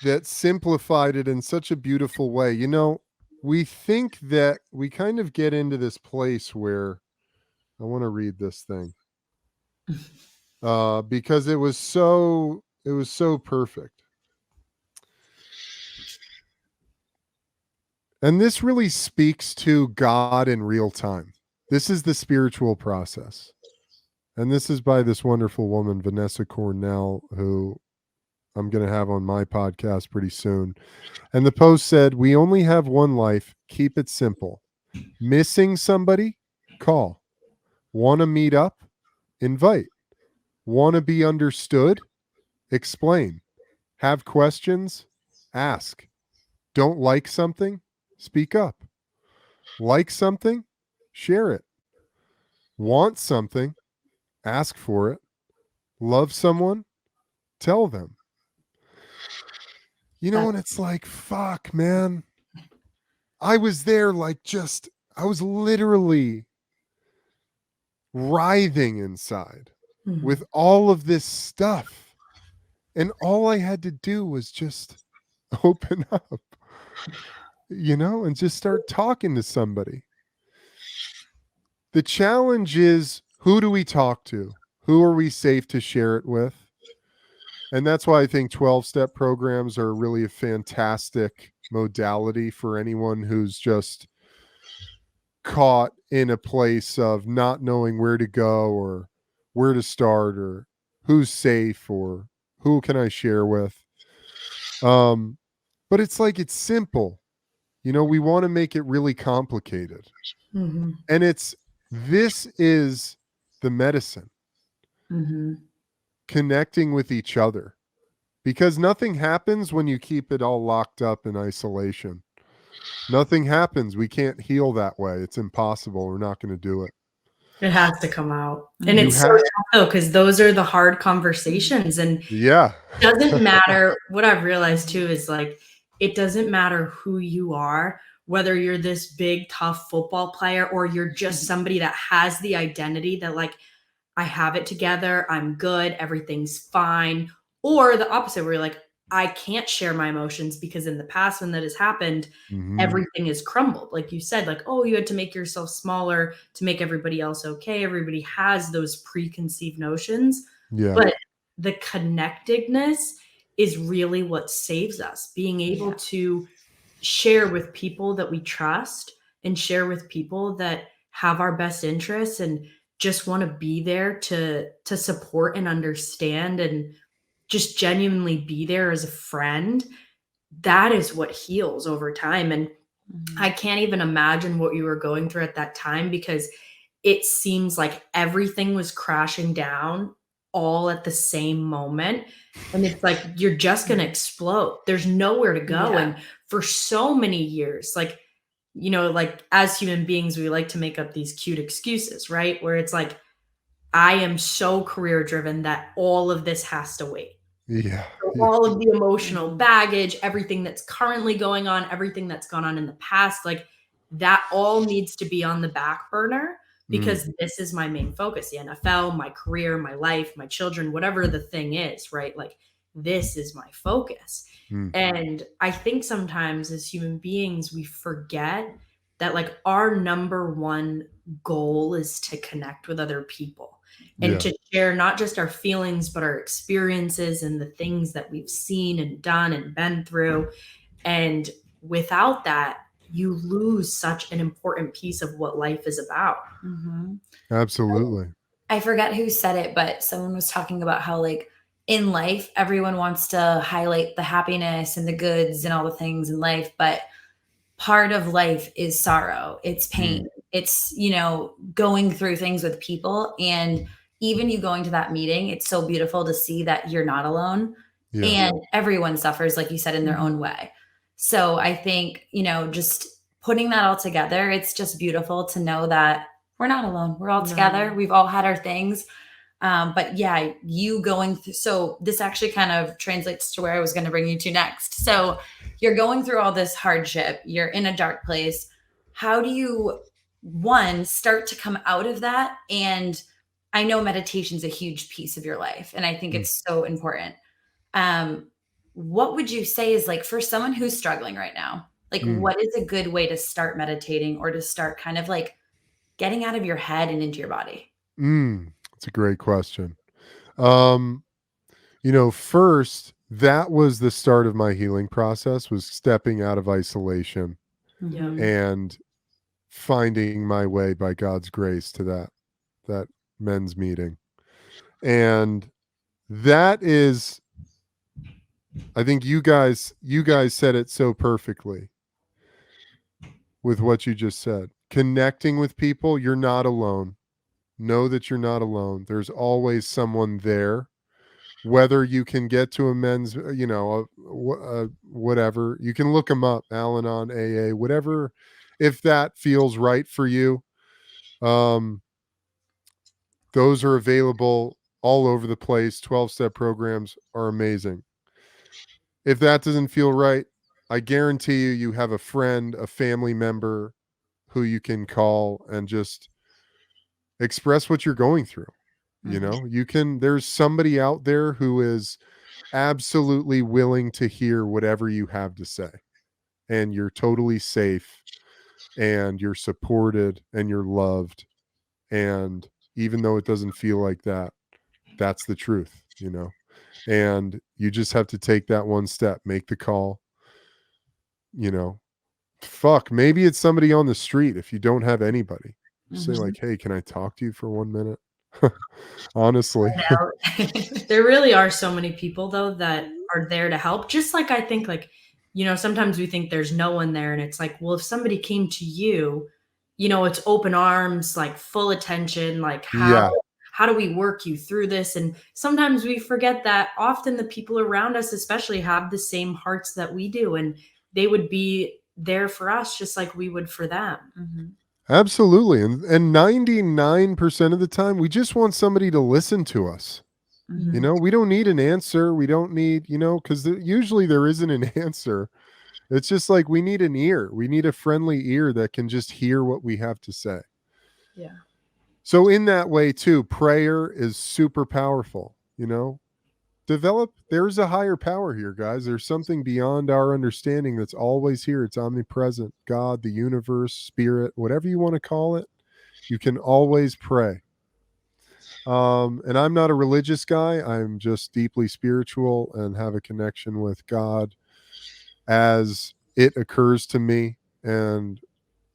that simplified it in such a beautiful way. You know, we think that we kind of get into this place where I want to read this thing because it was so perfect. And this really speaks to God in real time. This is the spiritual process. And this is by this wonderful woman, Vanessa Cornell, who I'm going to have on my podcast pretty soon. And the post said, "We only have one life. Keep it simple. Missing somebody? Call. Want to meet up? Invite. Want to be understood? Explain. Have questions? Ask. Don't like something? Speak up. Like something? Share it. Want something? Ask for it. Love someone? Tell them." You know, and it's like, fuck, man. I was there, like, I was literally writhing inside with all of this stuff. And all I had to do was just open up, you know, and just start talking to somebody. The challenge is, who do we talk to? Who are we safe to share it with? And that's why I think 12-step programs are really a fantastic modality for anyone who's just caught in a place of not knowing where to go or where to start or who's safe or who can I share with. But it's like, it's simple. You know, we want to make it really complicated. And this is the medicine. Connecting with each other, because nothing happens when you keep it all locked up in isolation. Nothing happens. We can't heal that way. It's impossible. We're not going to do it. It has to come out. And it's so tough though, because those are the hard conversations. And yeah, it doesn't matter. What I've realized too is like, it doesn't matter who you are, whether you're this big, tough football player or you're just somebody that has the identity that like, I have it together, I'm good, everything's fine. Or the opposite, where you're like, I can't share my emotions because in the past when that has happened, everything is crumbled. Like you said, like, oh, you had to make yourself smaller to make everybody else okay. Everybody has those preconceived notions. Yeah. But the connectedness is really what saves us. Being able to share with people that we trust and share with people that have our best interests and just want to be there to support and understand and just genuinely be there as a friend. That is what heals over time. And I can't even imagine what you were going through at that time, because it seems like everything was crashing down all at the same moment. And it's like, you're just going to explode. There's nowhere to go. And for so many years, like, you know, like as human beings, we like to make up these cute excuses, right? Where it's like, I am so career driven that all of this has to wait. Yeah. So all of the emotional baggage, everything that's currently going on, everything that's gone on in the past, like that all needs to be on the back burner, because this is my main focus, the NFL, my career, my life, my children, whatever the thing is, right? Like this is my focus. And I think sometimes as human beings, we forget that like our number one goal is to connect with other people and to share not just our feelings, but our experiences and the things that we've seen and done and been through. And without that, you lose such an important piece of what life is about. Absolutely. I forget who said it, but someone was talking about how like in life, everyone wants to highlight the happiness and the goods and all the things in life, but part of life is sorrow. It's pain. It's, you know, going through things with people. And even you going to that meeting, it's so beautiful to see that you're not alone. And everyone suffers, like you said, in their own way. So I think, you know, just putting that all together, it's just beautiful to know that we're not alone. We're all together. We've all had our things. But yeah, you going through, so this actually kind of translates to where I was going to bring you to next. So you're going through all this hardship, you're in a dark place. How do you, one, start to come out of that? And I know meditation's a huge piece of your life, and I think it's so important. what would you say is like for someone who's struggling right now? Like, what is a good way to start meditating or to start kind of like getting out of your head and into your body? That's a great question. First, that was the start of my healing process, was stepping out of isolation Mhm. and finding my way by God's grace to that men's meeting. And that is, I think you guys said it so perfectly with what you just said. Connecting with people, you're not alone. Know that you're not alone. There's always someone there. Whether you can get to a men's, whatever, you can look them up, Al-Anon, AA, whatever, if that feels right for you. Those are available all over the place. 12-step programs are amazing. If that doesn't feel right, I guarantee you have a friend, a family member who you can call and just express what you're going through. There's somebody out there who is absolutely willing to hear whatever you have to say, and you're totally safe, and you're supported, and you're loved. And even though it doesn't feel like that, that's the truth, and you just have to take that one step, make the call. Maybe it's somebody on the street. If you don't have anybody, say like, hey, can I talk to you for 1 minute? Honestly. There really are so many people though that are there to help. Just like I think like, sometimes we think there's no one there, and it's like, well, if somebody came to you, it's open arms, like full attention, like how do we work you through this? And sometimes we forget that often the people around us especially have the same hearts that we do, and they would be there for us just like we would for them. Absolutely. And 99% of the time, we just want somebody to listen to us. We don't need an answer. We don't need, because usually there isn't an answer. It's just like we need an ear. We need a friendly ear that can just hear what we have to say. Yeah. So in that way too, prayer is super powerful, there's a higher power here, guys. There's something beyond our understanding that's always here. It's omnipresent. God, the universe, spirit, whatever you want to call it, you can always pray. And I'm not a religious guy. I'm just deeply spiritual and have a connection with God as it occurs to me. And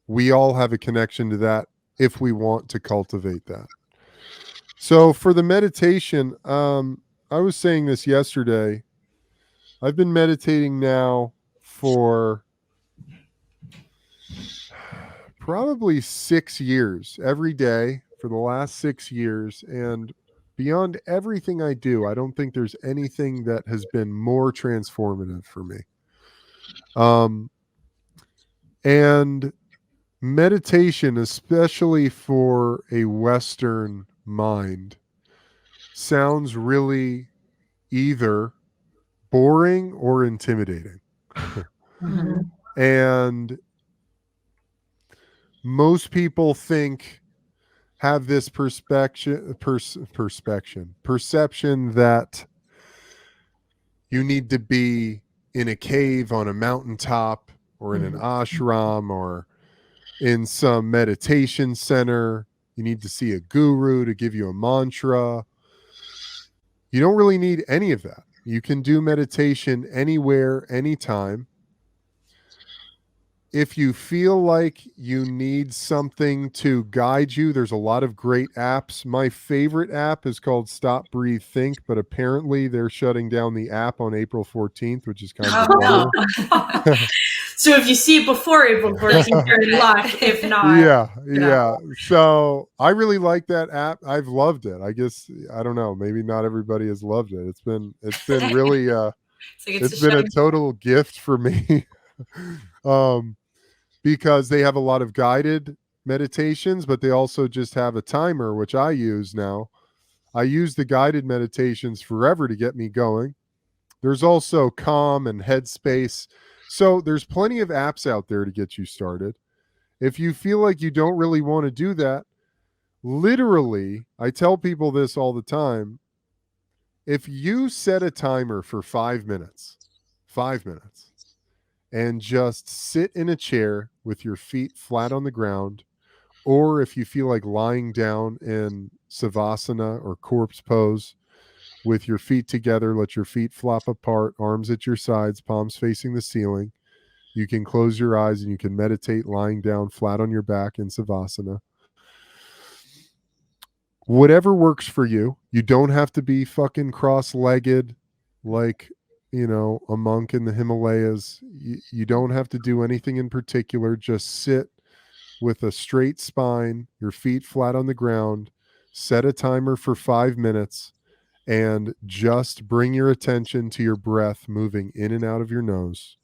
we all have a connection to that if we want to cultivate that. So for the meditation, I was saying this yesterday. I've been meditating now for probably 6 years, every day for the last 6 years. And beyond everything I do, I don't think there's anything that has been more transformative for me. And meditation, especially for a Western mind, sounds really either boring or intimidating. And most people have this perception that you need to be in a cave on a mountaintop or in an ashram or in some meditation center. You need to see a guru to give you a mantra. You don't really need any of that. You can do meditation anywhere, anytime. If you feel like you need something to guide you, there's a lot of great apps. My favorite app is called Stop, Breathe, Think, but apparently they're shutting down the app on April 14th, which is kind of a bummer. So if you see it before April 14th, you're in luck. If not, yeah. So I really like that app. I've loved it. I guess, I don't know, maybe not everybody has loved it. It's been really it's been a total gift for me. Because they have a lot of guided meditations, but they also just have a timer, which I use now. I use the guided meditations forever to get me going. There's also Calm and Headspace. So there's plenty of apps out there to get you started. If you feel like you don't really want to do that, literally, I tell people this all the time. If you set a timer for 5 minutes, 5 minutes, and just sit in a chair with your feet flat on the ground, or if you feel like lying down in savasana or corpse pose with your feet together, let your feet flop apart, arms at your sides, palms facing the ceiling. You can close your eyes and you can meditate lying down flat on your back in savasana. Whatever works for you. You don't have to be fucking cross-legged like, a monk in the Himalayas. You don't have to do anything in particular. Just sit with a straight spine, your feet flat on the ground, set a timer for 5 minutes, and just bring your attention to your breath moving in and out of your nose.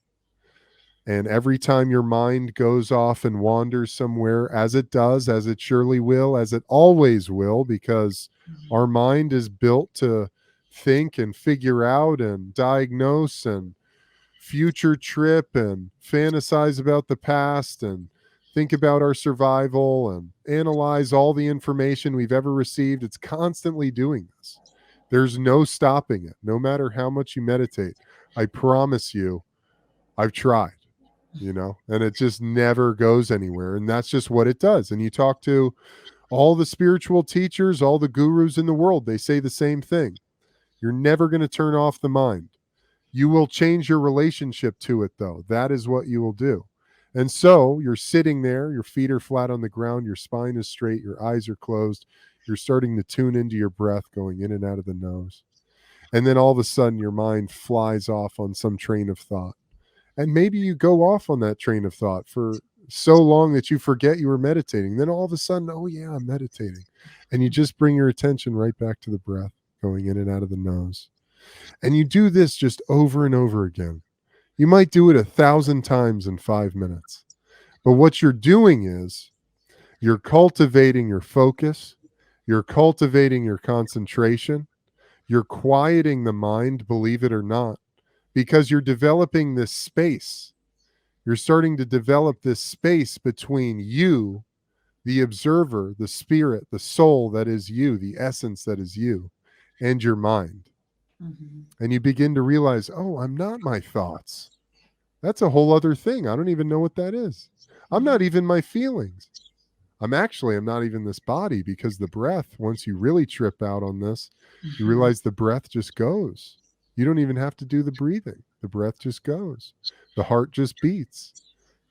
And every time your mind goes off and wanders somewhere, as it does, as it surely will, as it always will, because our mind is built to think and figure out and diagnose and future trip and fantasize about the past and think about our survival and analyze all the information we've ever received. It's constantly doing this. There's no stopping it, no matter how much you meditate. I promise you, I've tried. And it just never goes anywhere. And that's just what it does. And you talk to all the spiritual teachers, all the gurus in the world, they say the same thing. You're never going to turn off the mind. You will change your relationship to it, though. That is what you will do. And so you're sitting there, your feet are flat on the ground, your spine is straight, your eyes are closed. You're starting to tune into your breath going in and out of the nose. And then all of a sudden your mind flies off on some train of thought. And maybe you go off on that train of thought for so long that you forget you were meditating. Then all of a sudden, oh yeah, I'm meditating. And you just bring your attention right back to the breath going in and out of the nose. And you do this just over and over again. You might do it 1,000 times in 5 minutes. But what you're doing is you're cultivating your focus. You're cultivating your concentration. You're quieting the mind, believe it or not, because you're developing this space. You're starting to develop this space between you, the observer, the spirit, the soul that is you, the essence that is you, and your mind. Mm-hmm. And you begin to realize, oh, I'm not my thoughts. That's a whole other thing. I don't even know what that is. I'm not even my feelings. I'm not even this body, because the breath, once you really trip out on this, you realize the breath just goes. You don't even have to do the breathing. The breath just goes. The heart just beats.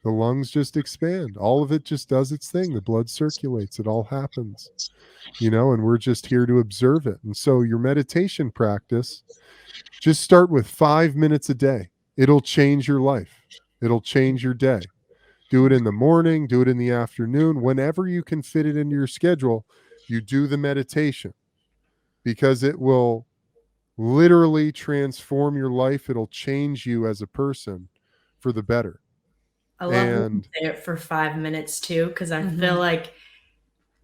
The lungs just expand. All of it just does its thing. The blood circulates. It all happens, and we're just here to observe it. And so your meditation practice, just start with 5 minutes a day. It'll change your life. It'll change your day. Do it in the morning, do it in the afternoon, whenever you can fit it into your schedule, you do the meditation, because it will literally transform your life. It'll change you as a person for the better. I love when you say it for 5 minutes too, because I feel like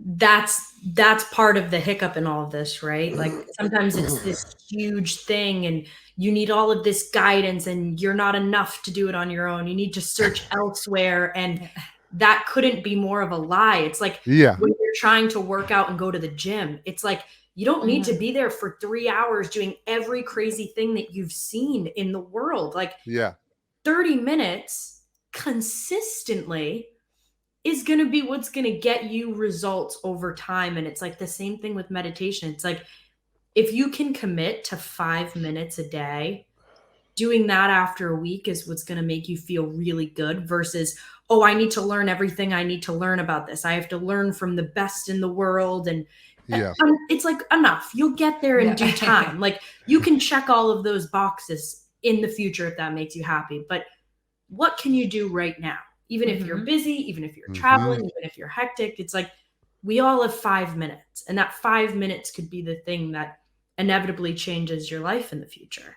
that's part of the hiccup in all of this, right? Like sometimes it's this huge thing and you need all of this guidance and you're not enough to do it on your own. You need to search elsewhere, and that couldn't be more of a lie. It's like when you're trying to work out and go to the gym, it's like you don't need to be there for 3 hours doing every crazy thing that you've seen in the world. Like 30 minutes consistently is going to be what's going to get you results over time. And it's like the same thing with meditation. It's like, if you can commit to 5 minutes a day, doing that after a week is what's going to make you feel really good versus, oh, I need to learn everything I need to learn about this. I have to learn from the best in the world. And it's like, enough. You'll get there in due time. Like you can check all of those boxes in the future if that makes you happy. But what can you do right now? Even if you're busy, even if you're traveling, even if you're hectic, it's like we all have 5 minutes. And that 5 minutes could be the thing that inevitably changes your life in the future.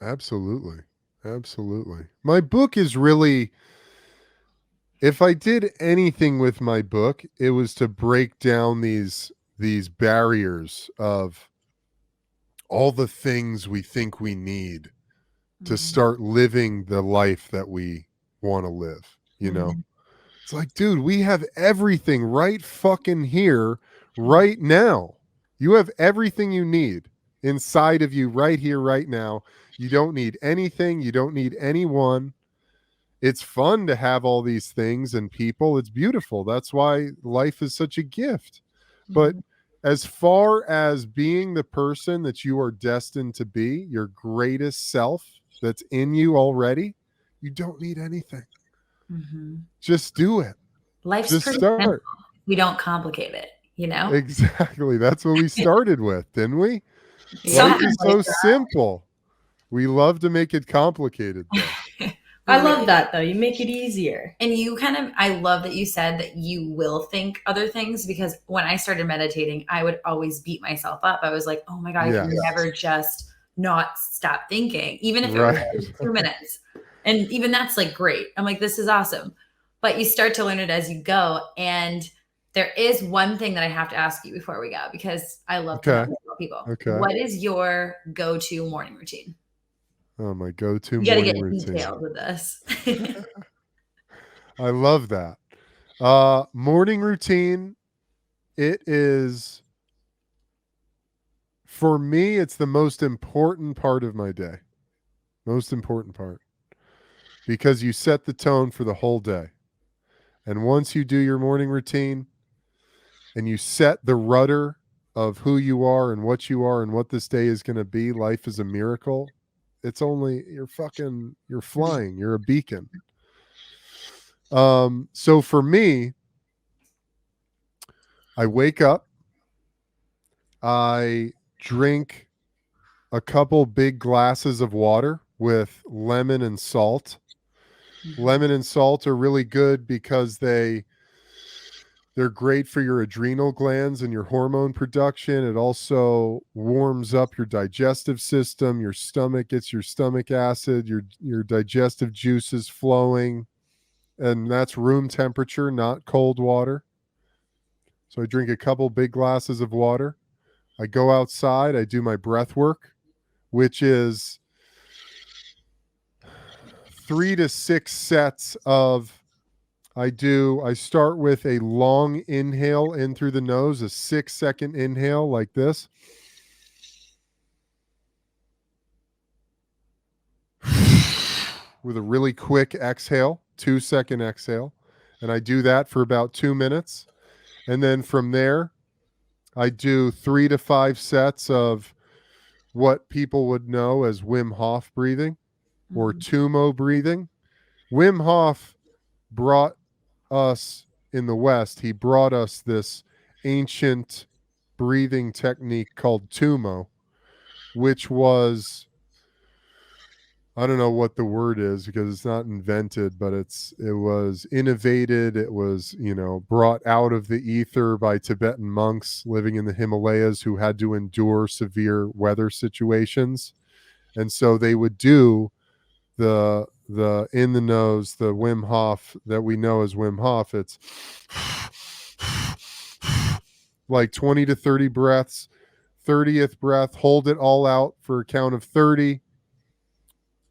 Absolutely. Absolutely. My book is really, if I did anything with my book, it was to break down these barriers of all the things we think we need to start living the life that we want to live. It's like, dude, we have everything right fucking here right now. You have everything you need. inside of you right here, right now. You don't need anything. You don't need anyone. It's fun to have all these things and people. It's beautiful. That's why life is such a gift. But as far as being the person that you are destined to be, your greatest self that's in you already, you don't need anything. Just do it. Life's Just pretty start. simple. We don't complicate it, you know? Exactly. That's what we started with, didn't we? Yeah. Life is so simple. We love to make it complicated, though. I love that, though. You make it easier. And you I love that you said that you will think other things, because when I started meditating, I would always beat myself up. I was like, oh my God, I can never just not stop thinking, even if it was 2 minutes. And even that's like great. I'm like, this is awesome. But you start to learn it as you go. And there is one thing that I have to ask you before we go, because I love to know about people. What is your go-to morning routine? Oh, my go-to You got to morning get routine. detailed with this. I love that. Morning routine. It is, for me, it's the most important part of my day. Most important part. Because you set the tone for the whole day. And once you do your morning routine and you set the rudder of who you are and what this day is going to be, life is a miracle. It's only, you're flying. You're a beacon. So for me, I wake up, I drink a couple big glasses of water with lemon and salt. Lemon and salt are really good because they're great for your adrenal glands and your hormone production. It also warms up your digestive system. Your stomach gets your stomach acid, your digestive juices flowing, and that's room temperature, not cold water. So I drink a couple big glasses of water. I go outside, I do my breath work, which is 3 to 6 sets of, I start with a long inhale in through the nose, a 6-second inhale like this. With a really quick exhale, 2-second exhale. And I do that for about 2 minutes. And then from there, I do 3 to 5 sets of what people would know as Wim Hof breathing or Tumo breathing. Wim Hof brought us in the West, he brought us this ancient breathing technique called Tumo, which was, I don't know what the word is because it's not invented, but it was innovated. It was, brought out of the ether by Tibetan monks living in the Himalayas who had to endure severe weather situations. And so they would do the in the nose, the Wim Hof that we know as Wim Hof. It's like 20 to 30 breaths. 30th breath, hold it all out for a count of 30.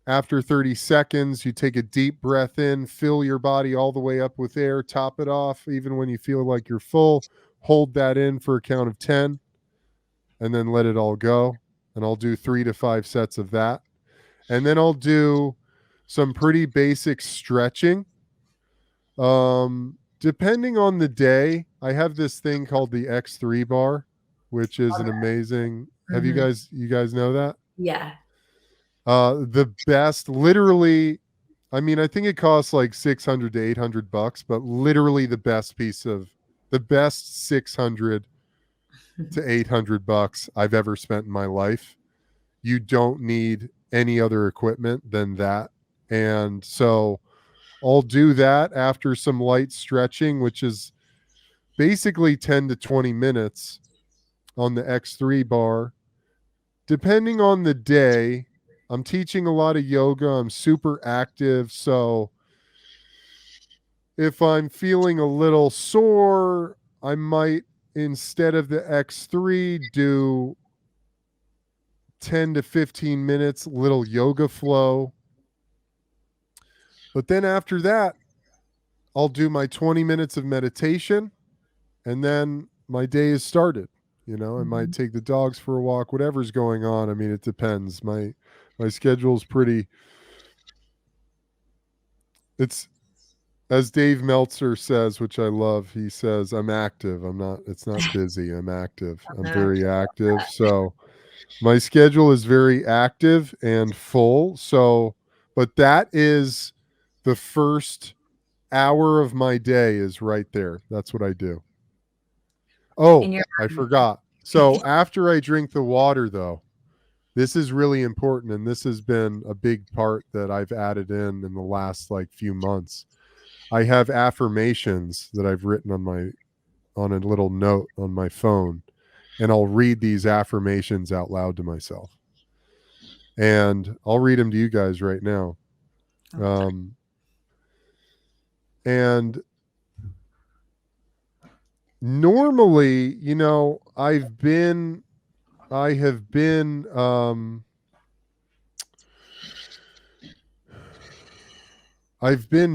After 30 seconds, you take a deep breath in, fill your body all the way up with air, top it off. Even when you feel like you're full, hold that in for a count of 10, and then let it all go. And I'll do 3 to 5 sets of that. And then I'll do some pretty basic stretching. Depending on the day, I have this thing called the X3 bar, which is an amazing. Have you guys know that? Yeah. The best, literally, I mean, I think it costs like $600 to $800, but literally the best 600 to $800 I've ever spent in my life. You don't need any other equipment than that. And so I'll do that after some light stretching, which is basically 10 to 20 minutes on the X3 bar. Depending on the day, I'm teaching a lot of yoga. I'm super active. So if I'm feeling a little sore, I might, instead of the X3, do 10 to 15 minutes, little yoga flow. But then after that, I'll do my 20 minutes of meditation, and then my day is started. You know, I might take the dogs for a walk, whatever's going on. I mean, it depends. My schedule's pretty, it's, as Dave Meltzer says, which I love, he says, I'm active. It's not busy. I'm active. I'm very active. So my schedule is very active and full. So, but that is the first hour of my day is right there. That's what I do. Oh, I forgot. So after I drink the water, though, this is really important. And this has been a big part that I've added in the last few months. I have affirmations that I've written on a little note on my phone, and I'll read these affirmations out loud to myself. And I'll read them to you guys right now. And normally, you know, I have been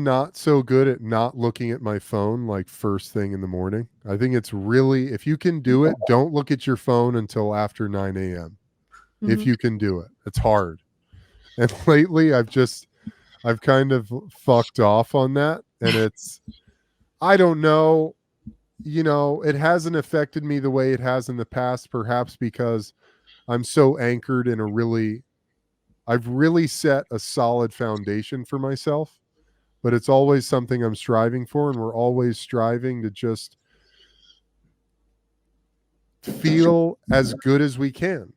not so good at not looking at my phone first thing in the morning. I think it's really, if you can do it, don't look at your phone until after 9 a.m. If you can do it. It's hard. And lately I've kind of fucked off on that. And I don't know, you know, it hasn't affected me the way it has in the past, perhaps because I'm so anchored in I've really set a solid foundation for myself. But it's always something I'm striving for, and we're always striving to just feel as good as we can.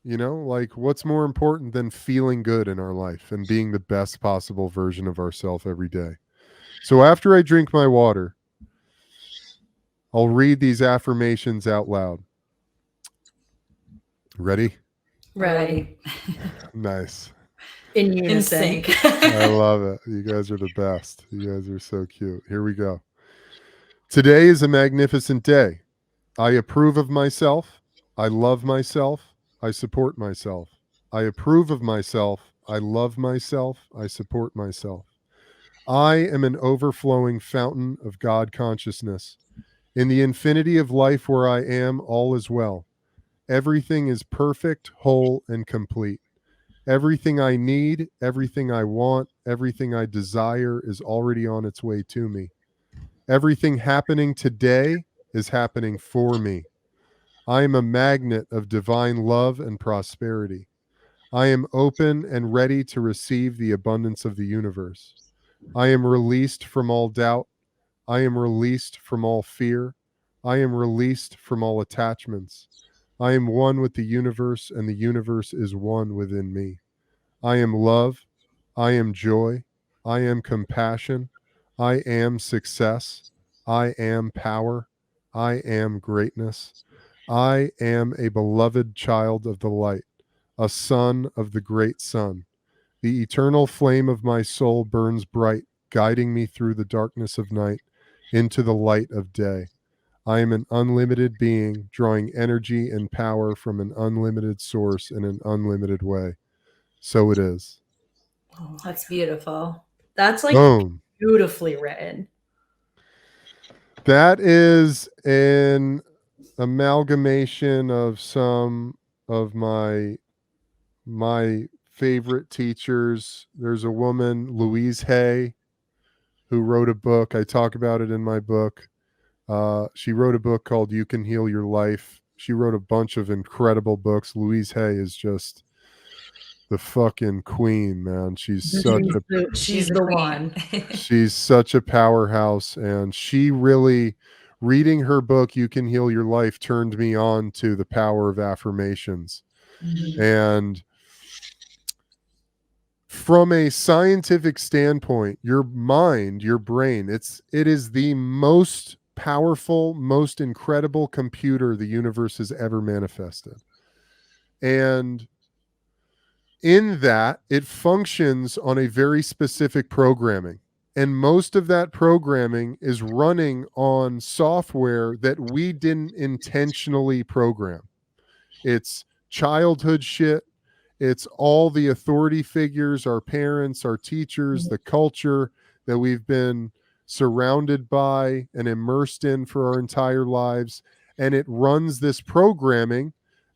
You know, what's more important than feeling good in our life and being the best possible version of ourselves every day? So after I drink my water, I'll read these affirmations out loud. Ready? Ready. Nice. In unison. In sync. I love it. You guys are the best. You guys are so cute. Here we go. Today is a magnificent day. I approve of myself. I love myself. I support myself. I approve of myself. I love myself. I support myself. I am an overflowing fountain of God consciousness. In the infinity of life where I am, all is well. Everything is perfect, whole, and complete. Everything I need, everything I want, everything I desire is already on its way to me. Everything happening today is happening for me. I am a magnet of divine love and prosperity. I am open and ready to receive the abundance of the universe. I am released from all doubt. I am released from all fear. I am released from all attachments. I am one with the universe, and the universe is one within me. I am love. I am joy. I am compassion. I am success. I am power. I am greatness. I am a beloved child of the light, a son of the great sun. The eternal flame of my soul burns bright, guiding me through the darkness of night into the light of day. I am an unlimited being, drawing energy and power from an unlimited source in an unlimited way. So it is. Oh, that's beautiful. That's Boom. Beautifully written. That is an amalgamation of some of my favorite teachers. There's a woman, Louise Hay, who wrote a book. I talk about it in my book. She wrote a book called You Can Heal Your Life. She wrote a bunch of incredible books. Louise Hay is just the fucking queen, man. She's the one. She's such a powerhouse, and she really, reading her book You Can Heal Your Life, turned me on to the power of affirmations. And from a scientific standpoint, your mind, your brain, it is the most powerful, most incredible computer the universe has ever manifested. And in that, it functions on a very specific programming. And most of that programming is running on software that we didn't intentionally program. It's childhood shit. It's all the authority figures, our parents, our teachers, the culture that we've been surrounded by and immersed in for our entire lives. and it runs this programming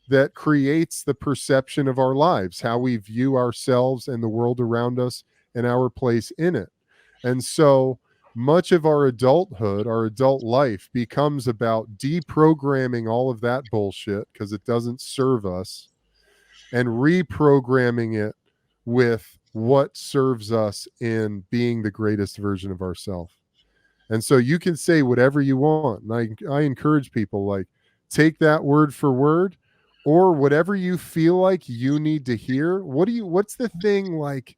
that creates the perception of our lives, how we view ourselves and the world around us and our place in it. And so much of our adulthood, our adult life, becomes about deprogramming all of that bullshit because it doesn't serve us, and reprogramming it with what serves us in being the greatest version of ourselves. And so you can say whatever you want. And I encourage people, like, take that word for word, or whatever you feel like you need to hear. What's the thing like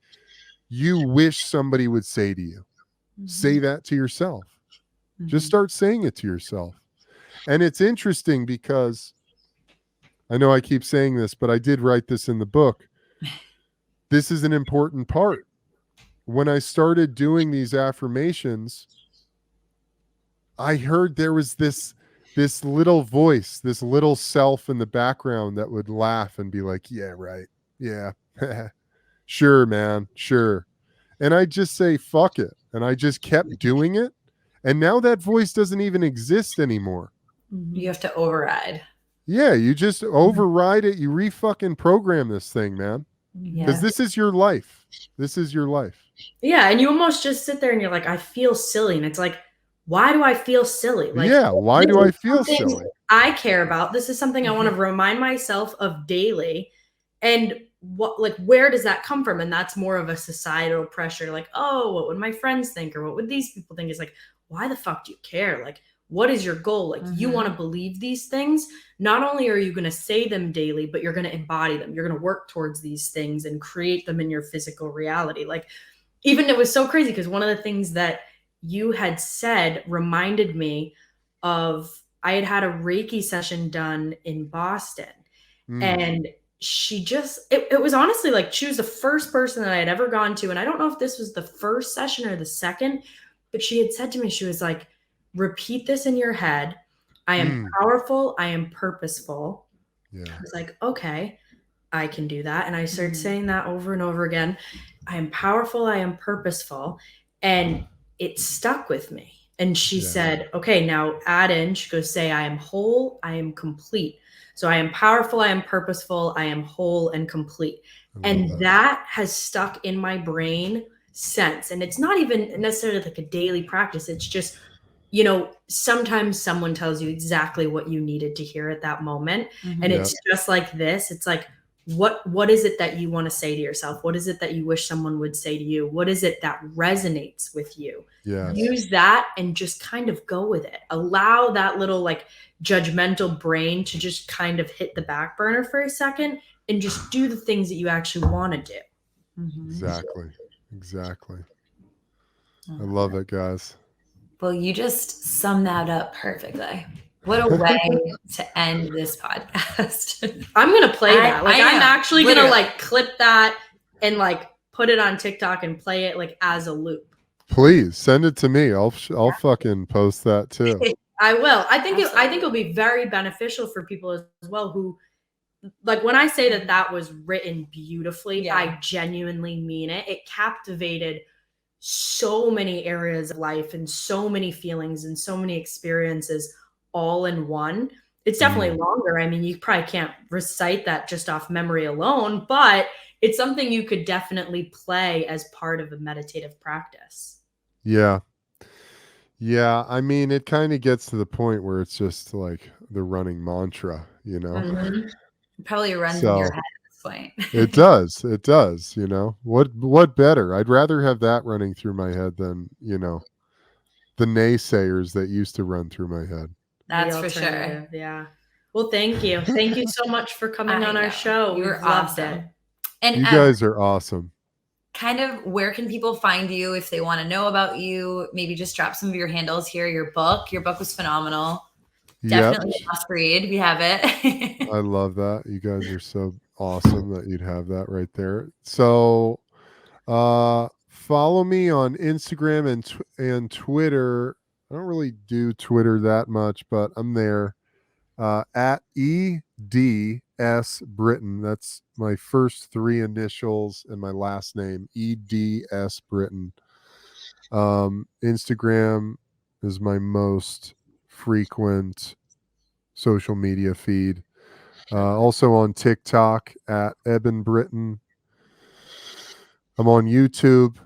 you wish somebody would say to you? Say that to yourself. Just start saying it to yourself. And it's interesting because I know I keep saying this, but I did write this in the book. This is an important part. When I started doing these affirmations, I heard there was this little voice, this little self in the background that would laugh and be like, yeah, right. Yeah. Sure, man. Sure. And I just say, fuck it. And I just kept doing it. And now that voice doesn't even exist anymore. You have to override. Yeah, you just override it. You re-fucking program this thing, man. Because this is your life. This is your life. Yeah, and you almost just sit there and you're like, I feel silly. And it's like, why do I feel silly? Like, yeah, why do I feel silly? I care about. This is something I want to remind myself of daily. And where does that come from? And that's more of a societal pressure. Like, oh, what would my friends think? Or what would these people think? It's like, why the fuck do you care? Like, what is your goal? Like, you want to believe these things. Not only are you going to say them daily, but you're going to embody them. You're going to work towards these things and create them in your physical reality. Like, even it was so crazy because one of the things that you had said reminded me of, I had a Reiki session done in Boston. And she just, it was honestly like, she was the first person that I had ever gone to. And I don't know if this was the first session or the second, but she had said to me, she was like, repeat this in your head. I am powerful. I am purposeful. Yeah. I was like, okay, I can do that. And I started saying that over and over again. I am powerful. I am purposeful. And it stuck with me. And she said, okay, now add in, she goes, say, I am whole. I am complete. So I am powerful. I am purposeful. I am whole and complete. And that has stuck in my brain since. And it's not even necessarily like a daily practice. It's just, you know, sometimes someone tells you exactly what you needed to hear at that moment. And it's just like this. It's like, what is it that you want to say to yourself? What is it that you wish someone would say to you? What is it that resonates with you? Use that and just kind of go with it. Allow that little like judgmental brain to just kind of hit the back burner for a second and just do the things that you actually want to do. Exactly. I love it, guys. Well, you just summed that up perfectly. What a way to end this podcast. I'm going to play that. Like, I'm actually going to like clip that and like put it on TikTok and play it like as a loop. Please send it to me. I'll fucking post that too. I will. I think it'll be very beneficial for people as well who, like, when I say that was written beautifully, I genuinely mean it. It captivated so many areas of life and so many feelings and so many experiences all in one. It's definitely longer. I mean, you probably can't recite that just off memory alone, but it's something you could definitely play as part of a meditative practice. Yeah. Yeah. I mean, it kind of gets to the point where it's just like the running mantra, you know? It probably runs in your head at this point. It does. It does. You know, what better? I'd rather have that running through my head than, you know, the naysayers that used to run through my head. That's for sure. Yeah. Well, thank you. Thank you so much for coming on our show. You're awesome. And you guys are awesome. Kind of, where can people find you if they want to know about you? Maybe just drop some of your handles here. Your book was phenomenal. Definitely a must read. We have it. I love that. You guys are so awesome that you'd have that right there. So follow me on Instagram and Twitter. I don't really do Twitter that much, but I'm there at EDS Britten. That's my first three initials and my last name, EDS Britten. Instagram is my most frequent social media feed. Also on TikTok at Eben Britten. I'm on YouTube.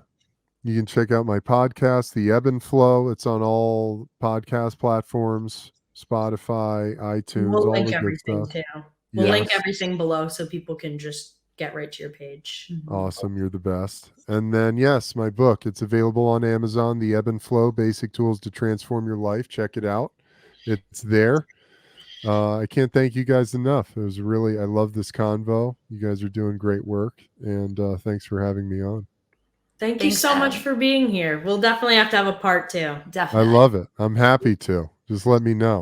You can check out my podcast, The Ebb and Flow. It's on all podcast platforms, Spotify, iTunes, We'll all link the good everything stuff. too. We'll link Yes. everything below so people can just get right to your page. Awesome. You're the best. And then, yes, my book. It's available on Amazon, The Ebb and Flow, Basic Tools to Transform Your Life. Check it out. It's there. I can't thank you guys enough. It was really, I love this convo. You guys are doing great work. And thanks for having me on. Thank you so much for being here. We'll definitely have to have a part 2. I love it. I'm happy to. Just let me know.